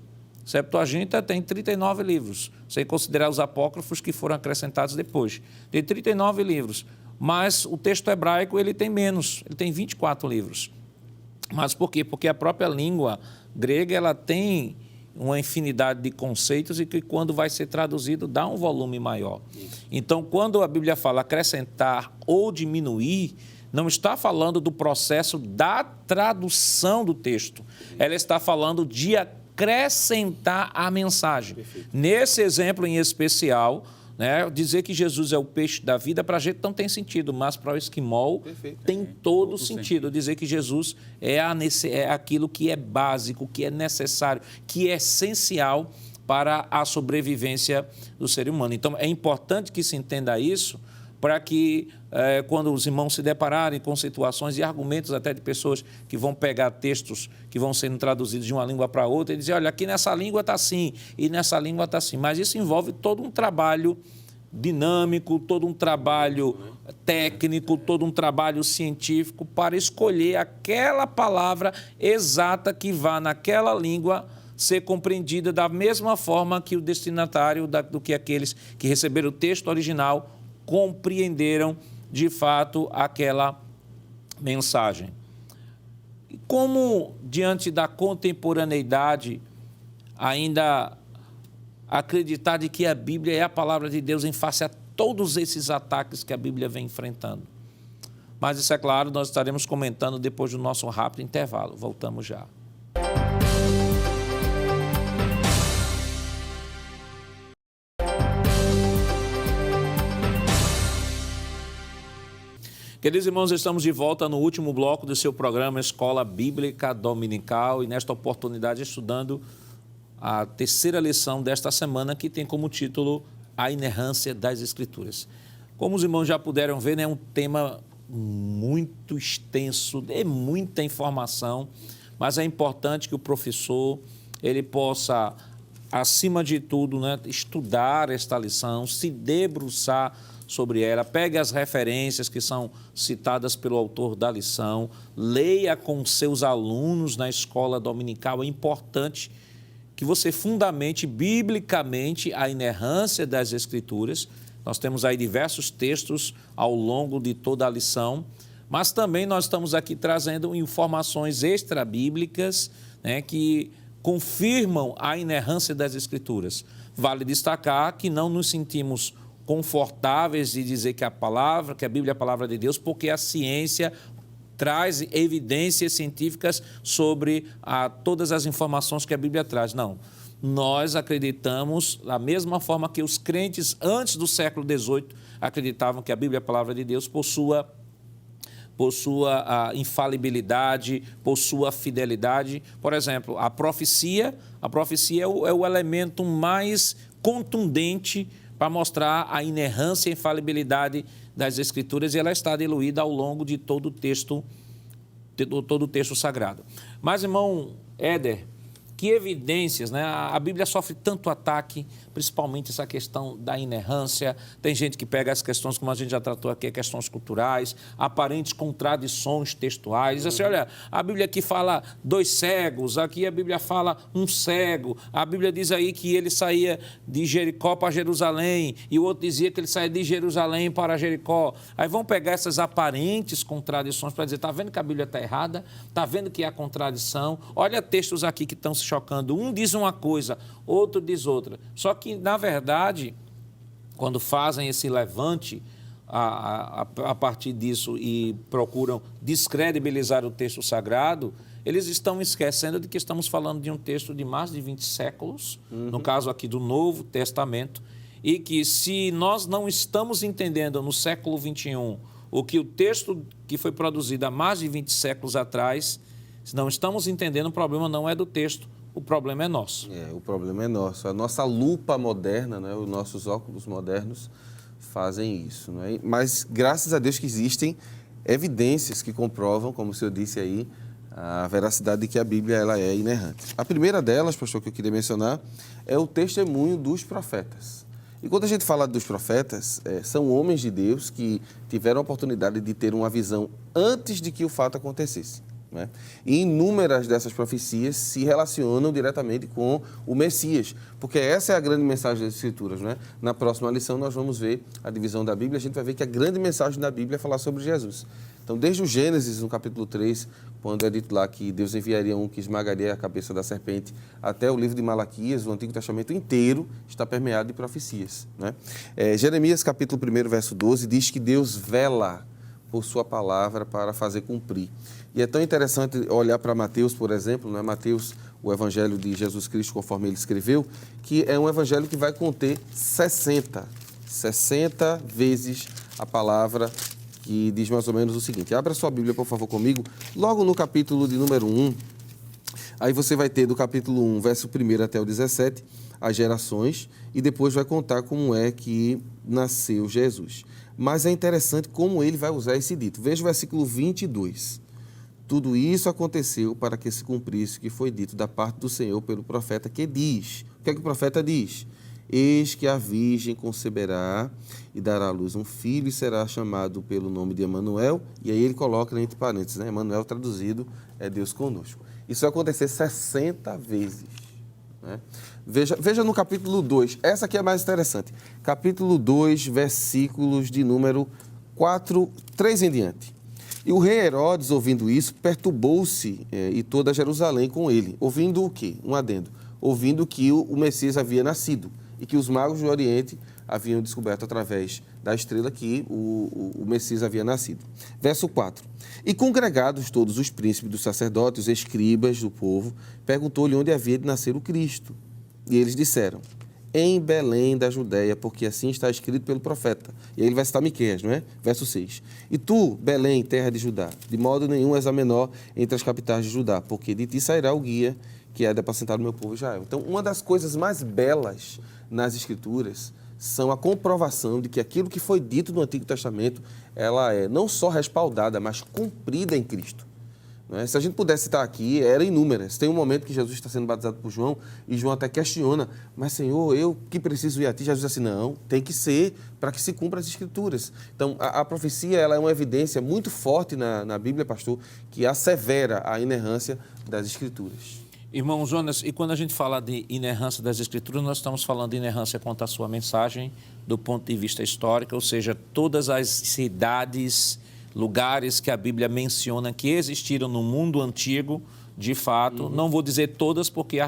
Speaker 1: A Septuaginta tem 39 livros, sem considerar os apócrifos que foram acrescentados depois. Tem 39 livros, mas o texto hebraico ele tem menos, ele tem 24 livros. Mas por quê? Porque a própria língua grega ela tem uma infinidade de conceitos e que, quando vai ser traduzido, dá um volume maior. Então, quando a Bíblia fala acrescentar ou diminuir, não está falando do processo da tradução do texto. Ela está falando de acrescentar a mensagem.
Speaker 3: Perfeito.
Speaker 1: Nesse exemplo em especial, né, dizer que Jesus é o peixe da vida, para a gente não tem sentido, mas para o esquimol tem todo sentido. Dizer que Jesus é aquilo que é básico, que é necessário, que é essencial para a sobrevivência do ser humano. Então, é importante que se entenda isso, para que, quando os irmãos se depararem com situações e argumentos até de pessoas que vão pegar textos que vão sendo traduzidos de uma língua para outra e dizer, olha, aqui nessa língua está assim e nessa língua está assim. Mas isso envolve todo um trabalho dinâmico, todo um trabalho técnico, todo um trabalho científico para escolher aquela palavra exata que vá naquela língua ser compreendida da mesma forma que o destinatário, do que aqueles que receberam o texto original compreenderam de fato aquela mensagem. E como, diante da contemporaneidade, ainda acreditar de que a Bíblia é a palavra de Deus em face a todos esses ataques que a Bíblia vem enfrentando? Mas isso, é claro, nós estaremos comentando depois do nosso rápido intervalo. Voltamos já. Queridos irmãos, estamos de volta no último bloco do seu programa Escola Bíblica Dominical e, nesta oportunidade, estudando a terceira lição desta semana, que tem como título A Inerrância das Escrituras. Como os irmãos já puderam ver, é um tema muito extenso, é muita informação, mas é importante que o professor ele possa, acima de tudo, né, estudar esta lição, se debruçar sobre ela, pegue as referências que são citadas pelo autor da lição, leia com seus alunos na escola dominical. É importante que você fundamente biblicamente a inerrância das Escrituras. Nós temos aí diversos textos ao longo de toda a lição, mas também nós estamos aqui trazendo informações extra-bíblicas, né, que confirmam a inerrância das Escrituras. Vale destacar que não nos sentimos confortáveis de dizer que a Bíblia é a palavra de Deus, porque a ciência traz evidências científicas sobre todas as informações que a Bíblia traz. Não, nós acreditamos da mesma forma que os crentes antes do século XVIII acreditavam que a Bíblia é a palavra de Deus, possua a infalibilidade, possua a fidelidade. Por exemplo, a profecia é o elemento mais contundente para mostrar a inerrância e infalibilidade das Escrituras, e ela está diluída ao longo de todo o texto sagrado. Mas, irmão Éder, que evidências, né? A Bíblia sofre tanto ataque, principalmente essa questão da inerrância. Tem gente que pega as questões, como a gente já tratou aqui, questões culturais, aparentes contradições textuais. Diz assim, olha, a Bíblia aqui fala 2 cegos, aqui a Bíblia fala 1 cego. A Bíblia diz aí que ele saía de Jericó para Jerusalém, e o outro dizia que ele saía de Jerusalém para Jericó. Aí vão pegar essas aparentes contradições para dizer, está vendo que a Bíblia está errada? Está vendo que há contradição? Olha textos aqui que estão se chocando. Um diz uma coisa, outro diz outra. Só que, na verdade, quando fazem esse levante a partir disso e procuram descredibilizar o texto sagrado, eles estão esquecendo de que estamos falando de um texto de mais de 20 séculos, no caso aqui do Novo Testamento, e que, se nós não estamos entendendo no século XXI o que o texto que foi produzido há mais de 20 séculos atrás, se não estamos entendendo, o problema não é do texto, o problema é nosso.
Speaker 3: O problema é nosso. A nossa lupa moderna, né, os nossos óculos modernos fazem isso. Né? Mas, graças a Deus que existem evidências que comprovam, como o senhor disse aí, a veracidade de que a Bíblia ela é inerrante. A primeira delas, pastor, que eu queria mencionar, é o testemunho dos profetas. E quando a gente fala dos profetas, são homens de Deus que tiveram a oportunidade de ter uma visão antes de que o fato acontecesse. Né? E inúmeras dessas profecias se relacionam diretamente com o Messias, porque essa é a grande mensagem das Escrituras. Né? Na próxima lição nós vamos ver a divisão da Bíblia, a gente vai ver que a grande mensagem da Bíblia é falar sobre Jesus. Então Então, desde o Gênesis, no capítulo 3, quando é dito lá que Deus enviaria um que esmagaria a cabeça da serpente, até o livro de Malaquias, o Antigo Testamento inteiro está permeado de profecias, né? Jeremias, capítulo 1, verso 12, diz que Deus vela por sua palavra para fazer cumprir. E é tão interessante olhar para Mateus, por exemplo, né? Mateus, o evangelho de Jesus Cristo, conforme ele escreveu, que é um evangelho que vai conter 60 vezes a palavra, que diz mais ou menos o seguinte. Abra sua Bíblia, por favor, comigo. Logo no capítulo de número 1, aí você vai ter do capítulo 1, verso 1 até o 17, as gerações, e depois vai contar como é que nasceu Jesus. Mas é interessante como ele vai usar esse dito. Veja o versículo 22. Tudo isso aconteceu para que se cumprisse o que foi dito da parte do Senhor pelo profeta, que diz. O que é que o profeta diz? Eis que a virgem conceberá e dará à luz um filho e será chamado pelo nome de Emanuel. E aí ele coloca entre parênteses, né? Emanuel traduzido é Deus conosco. Isso vai acontecer 60 vezes. Né? Veja no capítulo 2, essa aqui é mais interessante. Capítulo 2, versículos de número 3 em diante. E o rei Herodes, ouvindo isso, perturbou-se e toda Jerusalém com ele. Ouvindo o quê? Um adendo. Ouvindo que o Messias havia nascido e que os magos do Oriente haviam descoberto através da estrela que o Messias havia nascido. Verso 4. E congregados todos os príncipes dos sacerdotes, os escribas do povo, perguntou-lhe onde havia de nascer o Cristo. E eles disseram, em Belém da Judéia, porque assim está escrito pelo profeta. E aí ele vai citar Miqueias, não é? Verso 6. E tu, Belém, terra de Judá, de modo nenhum és a menor entre as capitais de Judá, porque de ti sairá o guia que é de apacentar o meu povo Israel. Então, uma das coisas mais belas nas Escrituras são a comprovação de que aquilo que foi dito no Antigo Testamento, ela é não só respaldada, mas cumprida em Cristo. Se a gente pudesse citar aqui, eram inúmeras. Tem um momento que Jesus está sendo batizado por João e João até questiona, mas Senhor, eu que preciso ir a ti? Jesus diz assim, não, tem que ser para que se cumpra as Escrituras. Então, a profecia ela é uma evidência muito forte na Bíblia, pastor, que assevera a inerrância das Escrituras.
Speaker 1: Irmão Jonas, e quando a gente fala de inerrância das Escrituras, nós estamos falando de inerrância quanto à sua mensagem, do ponto de vista histórico, ou seja, todas as cidades, lugares que a Bíblia menciona que existiram no mundo antigo, de fato. Não vou dizer todas, porque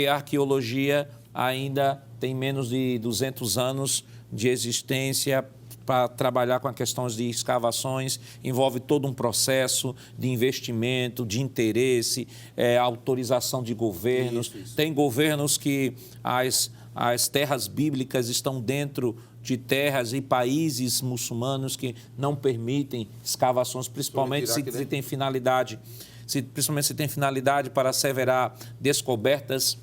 Speaker 1: a arqueologia ainda tem menos de 200 anos de existência para trabalhar com as questões de escavações, envolve todo um processo de investimento, de interesse, autorização de governos. Isso. Tem governos que as terras bíblicas estão dentro de terras e países muçulmanos que não permitem escavações, principalmente se tem finalidade para asseverar descobertas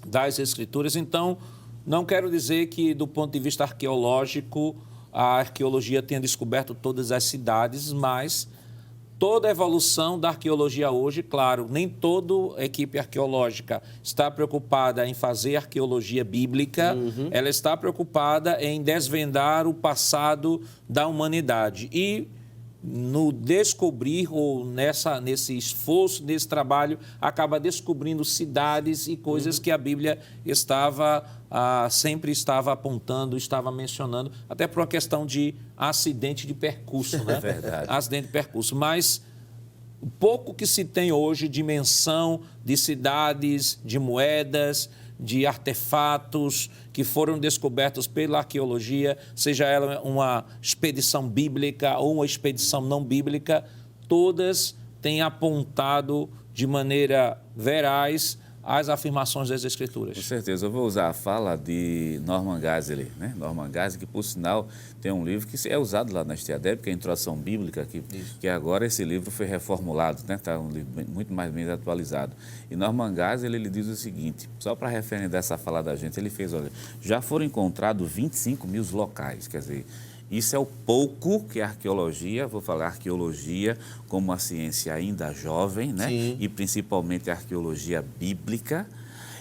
Speaker 1: das Escrituras. Então, não quero dizer que, do ponto de vista arqueológico, a arqueologia tenha descoberto todas as cidades, mas toda a evolução da arqueologia hoje, claro, nem toda equipe arqueológica está preocupada em fazer arqueologia bíblica, ela está preocupada em desvendar o passado da humanidade. E no descobrir, ou nesse esforço, nesse trabalho, acaba descobrindo cidades e coisas que a Bíblia sempre estava apontando, estava mencionando, até por uma questão de acidente de percurso, né?
Speaker 4: Verdade.
Speaker 1: Acidente de percurso. Mas o pouco que se tem hoje de menção de cidades, de moedas, de artefatos que foram descobertos pela arqueologia, seja ela uma expedição bíblica ou uma expedição não bíblica, todas têm apontado de maneira veraz as afirmações das Escrituras.
Speaker 4: Com certeza. Eu vou usar a fala de Norman Geisler, né? Norman Geisler, que, por sinal, tem um livro que é usado lá na Estiadeb, que é a Introdução Bíblica, que agora esse livro foi reformulado, né? Está um livro muito mais bem atualizado. E Norman Geisler, ele diz o seguinte, só para referir dessa fala da gente, ele fez, olha, já foram encontrados 25 mil locais, quer dizer, isso é o pouco que a arqueologia, vou falar arqueologia como uma ciência ainda jovem, né? Sim. E principalmente a arqueologia bíblica,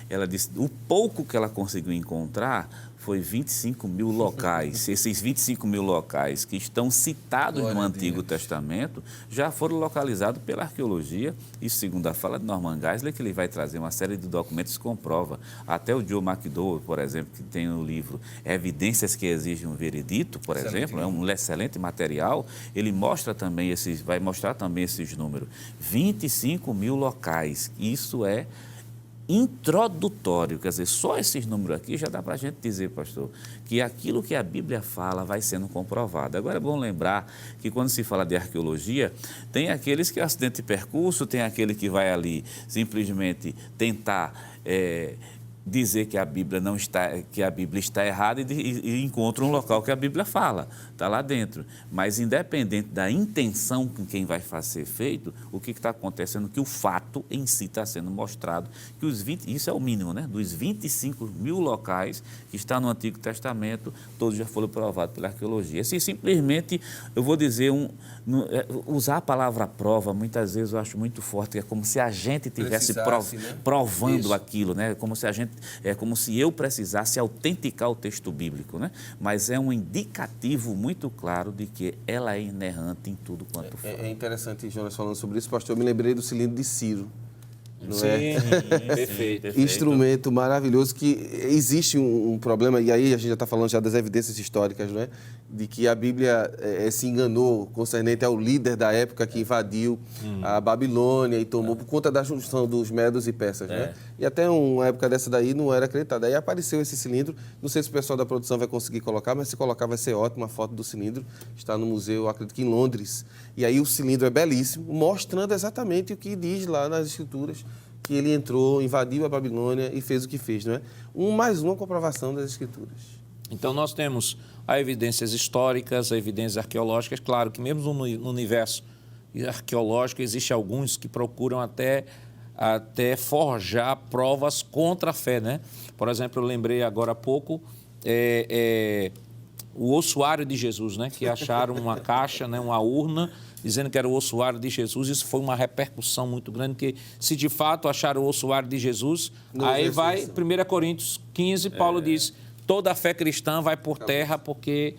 Speaker 4: ela disse, o pouco que ela conseguiu encontrar foi 25 mil locais. Esses 25 mil locais que estão citados no Antigo Testamento já foram localizados pela arqueologia. Isso, segundo a fala de Norman Geisler, que ele vai trazer uma série de documentos que comprova. Até o Joe McDowell, por exemplo, que tem no livro Evidências que Exigem um Veredito, por exemplo, é um excelente material, ele mostra também vai mostrar também esses números. 25 mil locais. Isso é introdutório, quer dizer, só esses números aqui já dá para a gente dizer, pastor, que aquilo que a Bíblia fala vai sendo comprovado. Agora é bom lembrar que quando se fala de arqueologia, tem aqueles que é acidente de percurso, tem aquele que vai ali simplesmente tentar dizer que a Bíblia não está, que a Bíblia está errada e encontra um local que a Bíblia fala, está lá dentro. Mas independente da intenção com quem vai ser feito, o que está acontecendo? Que o fato em si está sendo mostrado, que isso é o mínimo, né? Dos 25 mil locais que está no Antigo Testamento, todos já foram provados pela arqueologia. Se simplesmente, eu vou dizer, usar a palavra prova, muitas vezes eu acho muito forte, é como se a gente estivesse provando isso. Aquilo, né? É como se eu precisasse autenticar o texto bíblico, né? Mas é um indicativo muito claro de que ela é inerrante em tudo quanto fala.
Speaker 3: É interessante, Jonas, falando sobre isso, pastor. Eu me lembrei do cilindro de Ciro. Não
Speaker 1: sim,
Speaker 3: é?
Speaker 1: Perfeito.
Speaker 3: Instrumento maravilhoso que existe um problema, e aí a gente já está falando já das evidências históricas, não é? De que a Bíblia se enganou concernente ao líder da época que invadiu a Babilônia e tomou por conta da junção dos medos e persas, né? E até uma época dessa daí não era acreditada. Aí apareceu esse cilindro, não sei se o pessoal da produção vai conseguir colocar, mas se colocar vai ser ótimo, a foto do cilindro está no museu, acredito que em Londres. E aí o cilindro é belíssimo, mostrando exatamente o que diz lá nas escrituras, que ele entrou, invadiu a Babilônia e fez o que fez, não é? Mais uma comprovação das escrituras.
Speaker 1: Então, nós temos as evidências históricas, as evidências arqueológicas. Claro que mesmo no universo arqueológico, existem alguns que procuram até forjar provas contra a fé, né? Por exemplo, eu lembrei agora há pouco o ossuário de Jesus, né? Que acharam uma caixa, né? Uma urna, dizendo que era o ossuário de Jesus. Isso foi uma repercussão muito grande, porque se de fato acharam o ossuário de Jesus, aí vai 1 Coríntios 15, Paulo diz, toda a fé cristã vai por terra, porque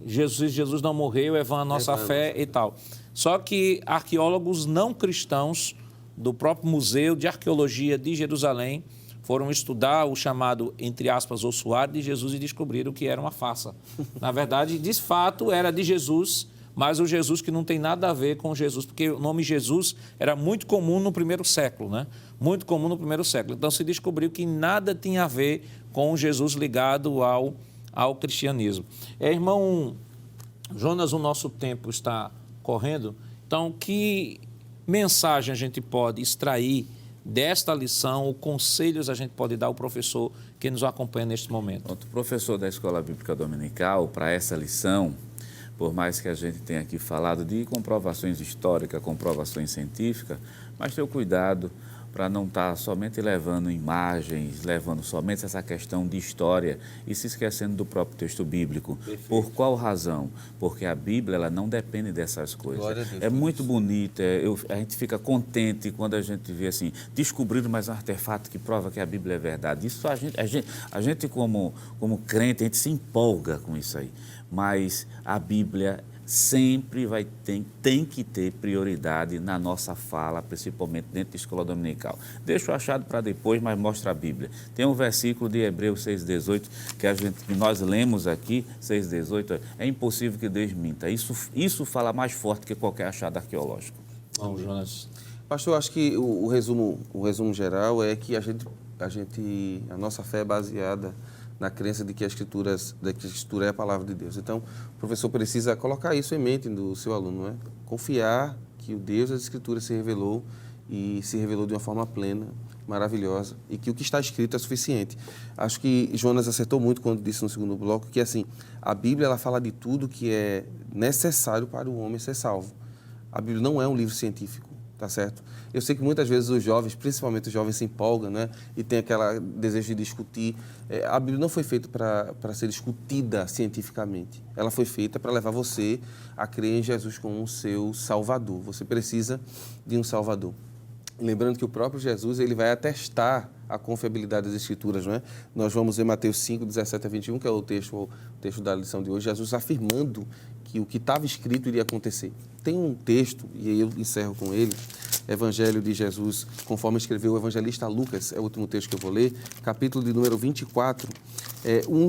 Speaker 1: Jesus não morreu, é vã a nossa fé e tal. Só que arqueólogos não cristãos do próprio Museu de Arqueologia de Jerusalém foram estudar o chamado, entre aspas, ossuário de Jesus e descobriram que era uma farsa. Na verdade, de fato, era de Jesus, mas o Jesus que não tem nada a ver com Jesus, porque o nome Jesus era muito comum no primeiro século, né? Muito comum no primeiro século. Então, se descobriu que nada tinha a ver com o Jesus ligado ao cristianismo. Irmão Jonas, o nosso tempo está correndo. Então, que mensagem a gente pode extrair desta lição, ou conselhos a gente pode dar ao professor que nos acompanha neste momento?
Speaker 4: O professor da Escola Bíblica Dominical, para essa lição, por mais que a gente tenha aqui falado de comprovações históricas, comprovações científicas, mas ter o cuidado para não estar somente levando imagens, levando somente essa questão de história e se esquecendo do próprio texto bíblico. Perfeito. Por qual razão? Porque a Bíblia ela não depende dessas coisas. É muito bonita, a gente fica contente quando a gente vê assim, descobrir mais um artefato que prova que a Bíblia é verdade. Isso a gente como crente, a gente se empolga com isso aí. Mas a Bíblia sempre tem que ter prioridade na nossa fala, principalmente dentro da escola dominical. Deixa o achado para depois, mas mostra a Bíblia. Tem um versículo de Hebreus 6,18 que nós lemos aqui, 6,18, é impossível que Deus minta. Isso fala mais forte que qualquer achado arqueológico.
Speaker 1: Bom, Jonas.
Speaker 3: Pastor, eu acho que o resumo geral é que a nossa fé é baseada na crença de que a Escritura é a palavra de Deus. Então, o professor precisa colocar isso em mente do seu aluno, não é? Confiar que o Deus das Escrituras se revelou e se revelou de uma forma plena, maravilhosa, e que o que está escrito é suficiente. Acho que Jonas acertou muito quando disse no segundo bloco que, assim, a Bíblia ela fala de tudo que é necessário para o homem ser salvo. A Bíblia não é um livro científico, tá certo? Eu sei que muitas vezes os jovens, principalmente os jovens, se empolgam, né? E tem aquele desejo de discutir. A Bíblia não foi feita para ser discutida cientificamente. Ela foi feita para levar você a crer em Jesus como o seu Salvador. Você precisa de um Salvador. Lembrando que o próprio Jesus ele vai atestar a confiabilidade das Escrituras, não é? Nós vamos ver Mateus 5, 17 a 21, que é o texto da lição de hoje, Jesus afirmando que o que estava escrito iria acontecer. Tem um texto, e aí eu encerro com ele, Evangelho de Jesus, conforme escreveu o evangelista Lucas, é o último texto que eu vou ler, capítulo de número 24.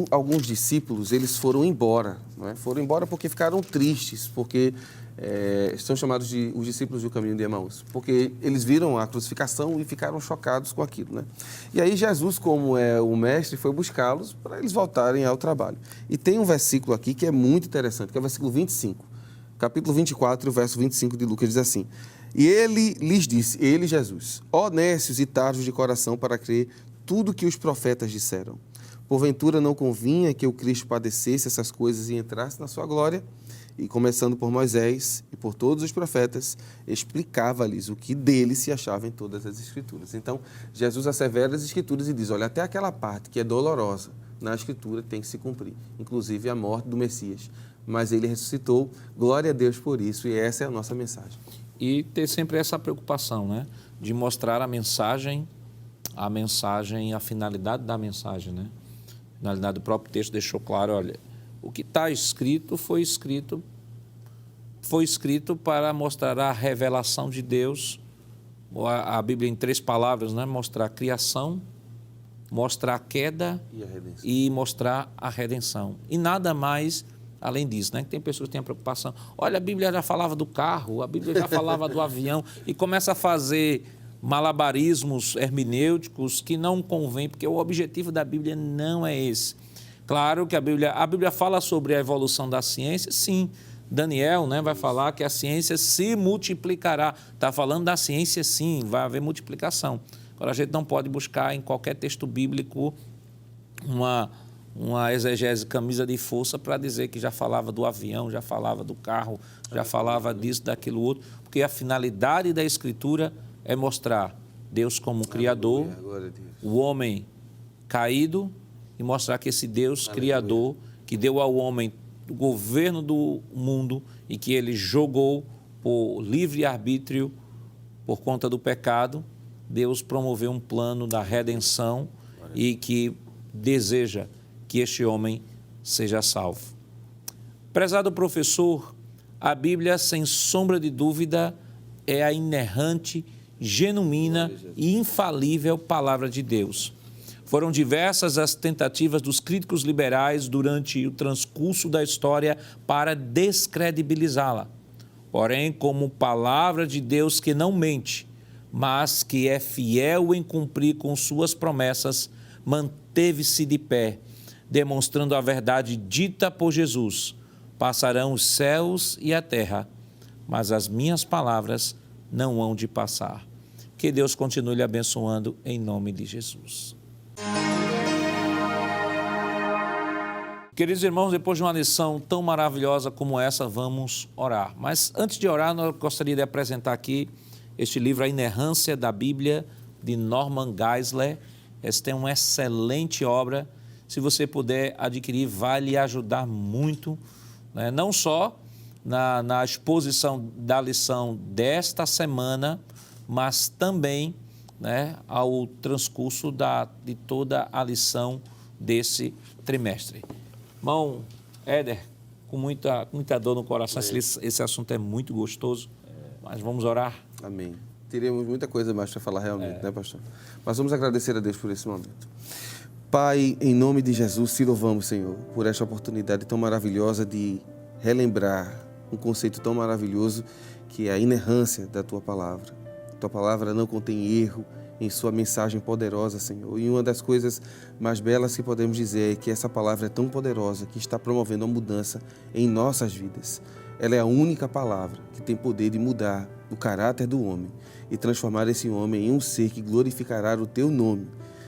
Speaker 3: Alguns discípulos, eles foram embora, não é? Foram embora porque ficaram tristes, porque são chamados de os discípulos do caminho de Emaús, porque eles viram a crucificação e ficaram chocados com aquilo, né? E aí Jesus, como é o mestre, foi buscá-los para eles voltarem ao trabalho. E tem um versículo aqui que é muito interessante, que é o versículo 25, capítulo 24, verso 25 de Lucas, diz assim: E ele lhes disse, ele, Jesus, ó nécios e tardos de coração para crer tudo que os profetas disseram. Porventura não convinha que o Cristo padecesse essas coisas e entrasse na sua glória? E começando por Moisés e por todos os profetas, explicava-lhes o que dele se achava em todas as Escrituras. Então, Jesus assevera as Escrituras e diz, olha, até aquela parte que é dolorosa na Escritura tem que se cumprir, inclusive a morte do Messias. Mas ele ressuscitou, glória a Deus por isso, e essa é a nossa mensagem.
Speaker 1: E ter sempre essa preocupação, né? De mostrar a mensagem, a finalidade da mensagem, né? A finalidade do próprio texto deixou claro, olha, o que está escrito foi escrito para mostrar a revelação de Deus, a Bíblia em 3 palavras, né? Mostrar a criação, mostrar a queda e mostrar a redenção. E nada mais além disso, né? Tem pessoas que têm a preocupação, olha, a Bíblia já falava do carro, a Bíblia já falava do avião, e começa a fazer malabarismos hermenêuticos que não convém, porque o objetivo da Bíblia não é esse. Claro que a Bíblia fala sobre a evolução da ciência, sim. Daniel, né, vai falar que a ciência se multiplicará. Está falando da ciência, sim, vai haver multiplicação. Agora, a gente não pode buscar em qualquer texto bíblico uma exegese camisa de força para dizer que já falava do avião, já falava do carro, já falava disso, daquilo outro, porque a finalidade da Escritura é mostrar Deus como Criador, o homem caído, e mostrar que esse Deus Criador, que deu ao homem o governo do mundo e que ele jogou por livre arbítrio por conta do pecado, Deus promoveu um plano da redenção e que deseja que este homem seja salvo. Prezado professor, a Bíblia, sem sombra de dúvida, é a inerrante, genuína e infalível palavra de Deus. Foram diversas as tentativas dos críticos liberais durante o transcurso da história para descredibilizá-la. Porém, como palavra de Deus que não mente, mas que é fiel em cumprir com suas promessas, manteve-se de pé, demonstrando a verdade dita por Jesus. Passarão os céus e a terra, mas as minhas palavras não hão de passar. Que Deus continue lhe abençoando em nome de Jesus. Queridos irmãos, depois de uma lição tão maravilhosa como essa, vamos orar. Mas antes de orar, eu gostaria de apresentar aqui este livro, A Inerrância da Bíblia, de Norman Geisler. Esta é uma excelente obra. Se você puder adquirir, vai lhe ajudar muito, né? Não só na exposição da lição desta semana, mas também, né, ao transcurso de toda a lição desse trimestre. Irmão Éder, com muita dor no coração, esse assunto é muito gostoso, mas vamos orar.
Speaker 3: Amém. Teríamos muita coisa mais para falar realmente, né, pastor? Mas vamos agradecer a Deus por esse momento. Pai, em nome de Jesus, te louvamos, Senhor, por esta oportunidade tão maravilhosa de relembrar um conceito tão maravilhoso que é a inerrância da Tua Palavra. Tua Palavra não contém erro em sua mensagem poderosa, Senhor. E uma das coisas mais belas que podemos dizer é que essa palavra é tão poderosa que está promovendo a mudança em nossas vidas. Ela é a única palavra que tem poder de mudar o caráter do homem e transformar esse homem em um ser que glorificará o Teu nome.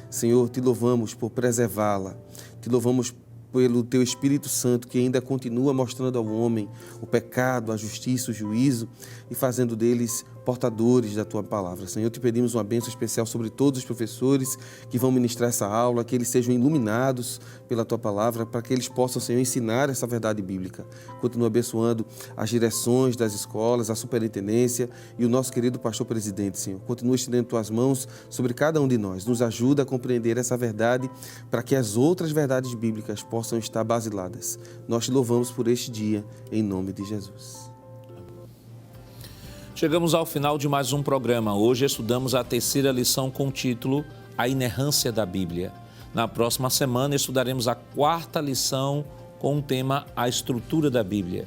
Speaker 3: Senhor, te louvamos por preservá-la, te louvamos pelo Teu Espírito Santo que ainda continua mostrando ao homem o pecado, a justiça, o juízo e fazendo deles portadores da Tua palavra. Senhor, te pedimos uma bênção especial sobre todos os professores que vão ministrar essa aula, que eles sejam iluminados pela Tua palavra, para que eles possam, Senhor, ensinar essa verdade bíblica. Continua abençoando as direções das escolas, a superintendência e o nosso querido pastor presidente, Senhor. Continua estendendo Tuas mãos sobre cada um de nós. Nos ajuda a compreender essa verdade para que as outras verdades bíblicas possam estar basiladas. Nós te louvamos por este dia, em nome de Jesus.
Speaker 1: Chegamos ao final de mais um programa. Hoje estudamos a terceira lição com o título A Inerrância da Bíblia. Na próxima semana estudaremos a quarta lição com o tema A Estrutura da Bíblia.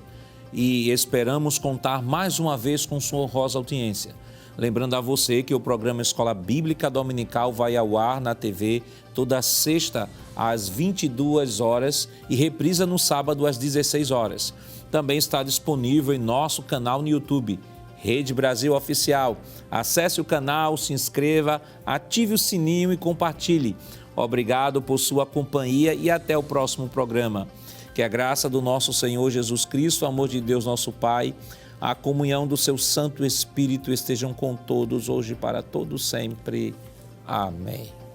Speaker 1: E esperamos contar mais uma vez com sua honrosa audiência. Lembrando a você que o programa Escola Bíblica Dominical vai ao ar na TV toda sexta às 22 horas e reprisa no sábado às 16 horas. Também está disponível em nosso canal no YouTube, Rede Brasil Oficial. Acesse o canal, se inscreva, ative o sininho e compartilhe. Obrigado por sua companhia e até o próximo programa. Que a graça do nosso Senhor Jesus Cristo, o amor de Deus nosso Pai, a comunhão do seu Santo Espírito estejam com todos hoje e para todos sempre. Amém.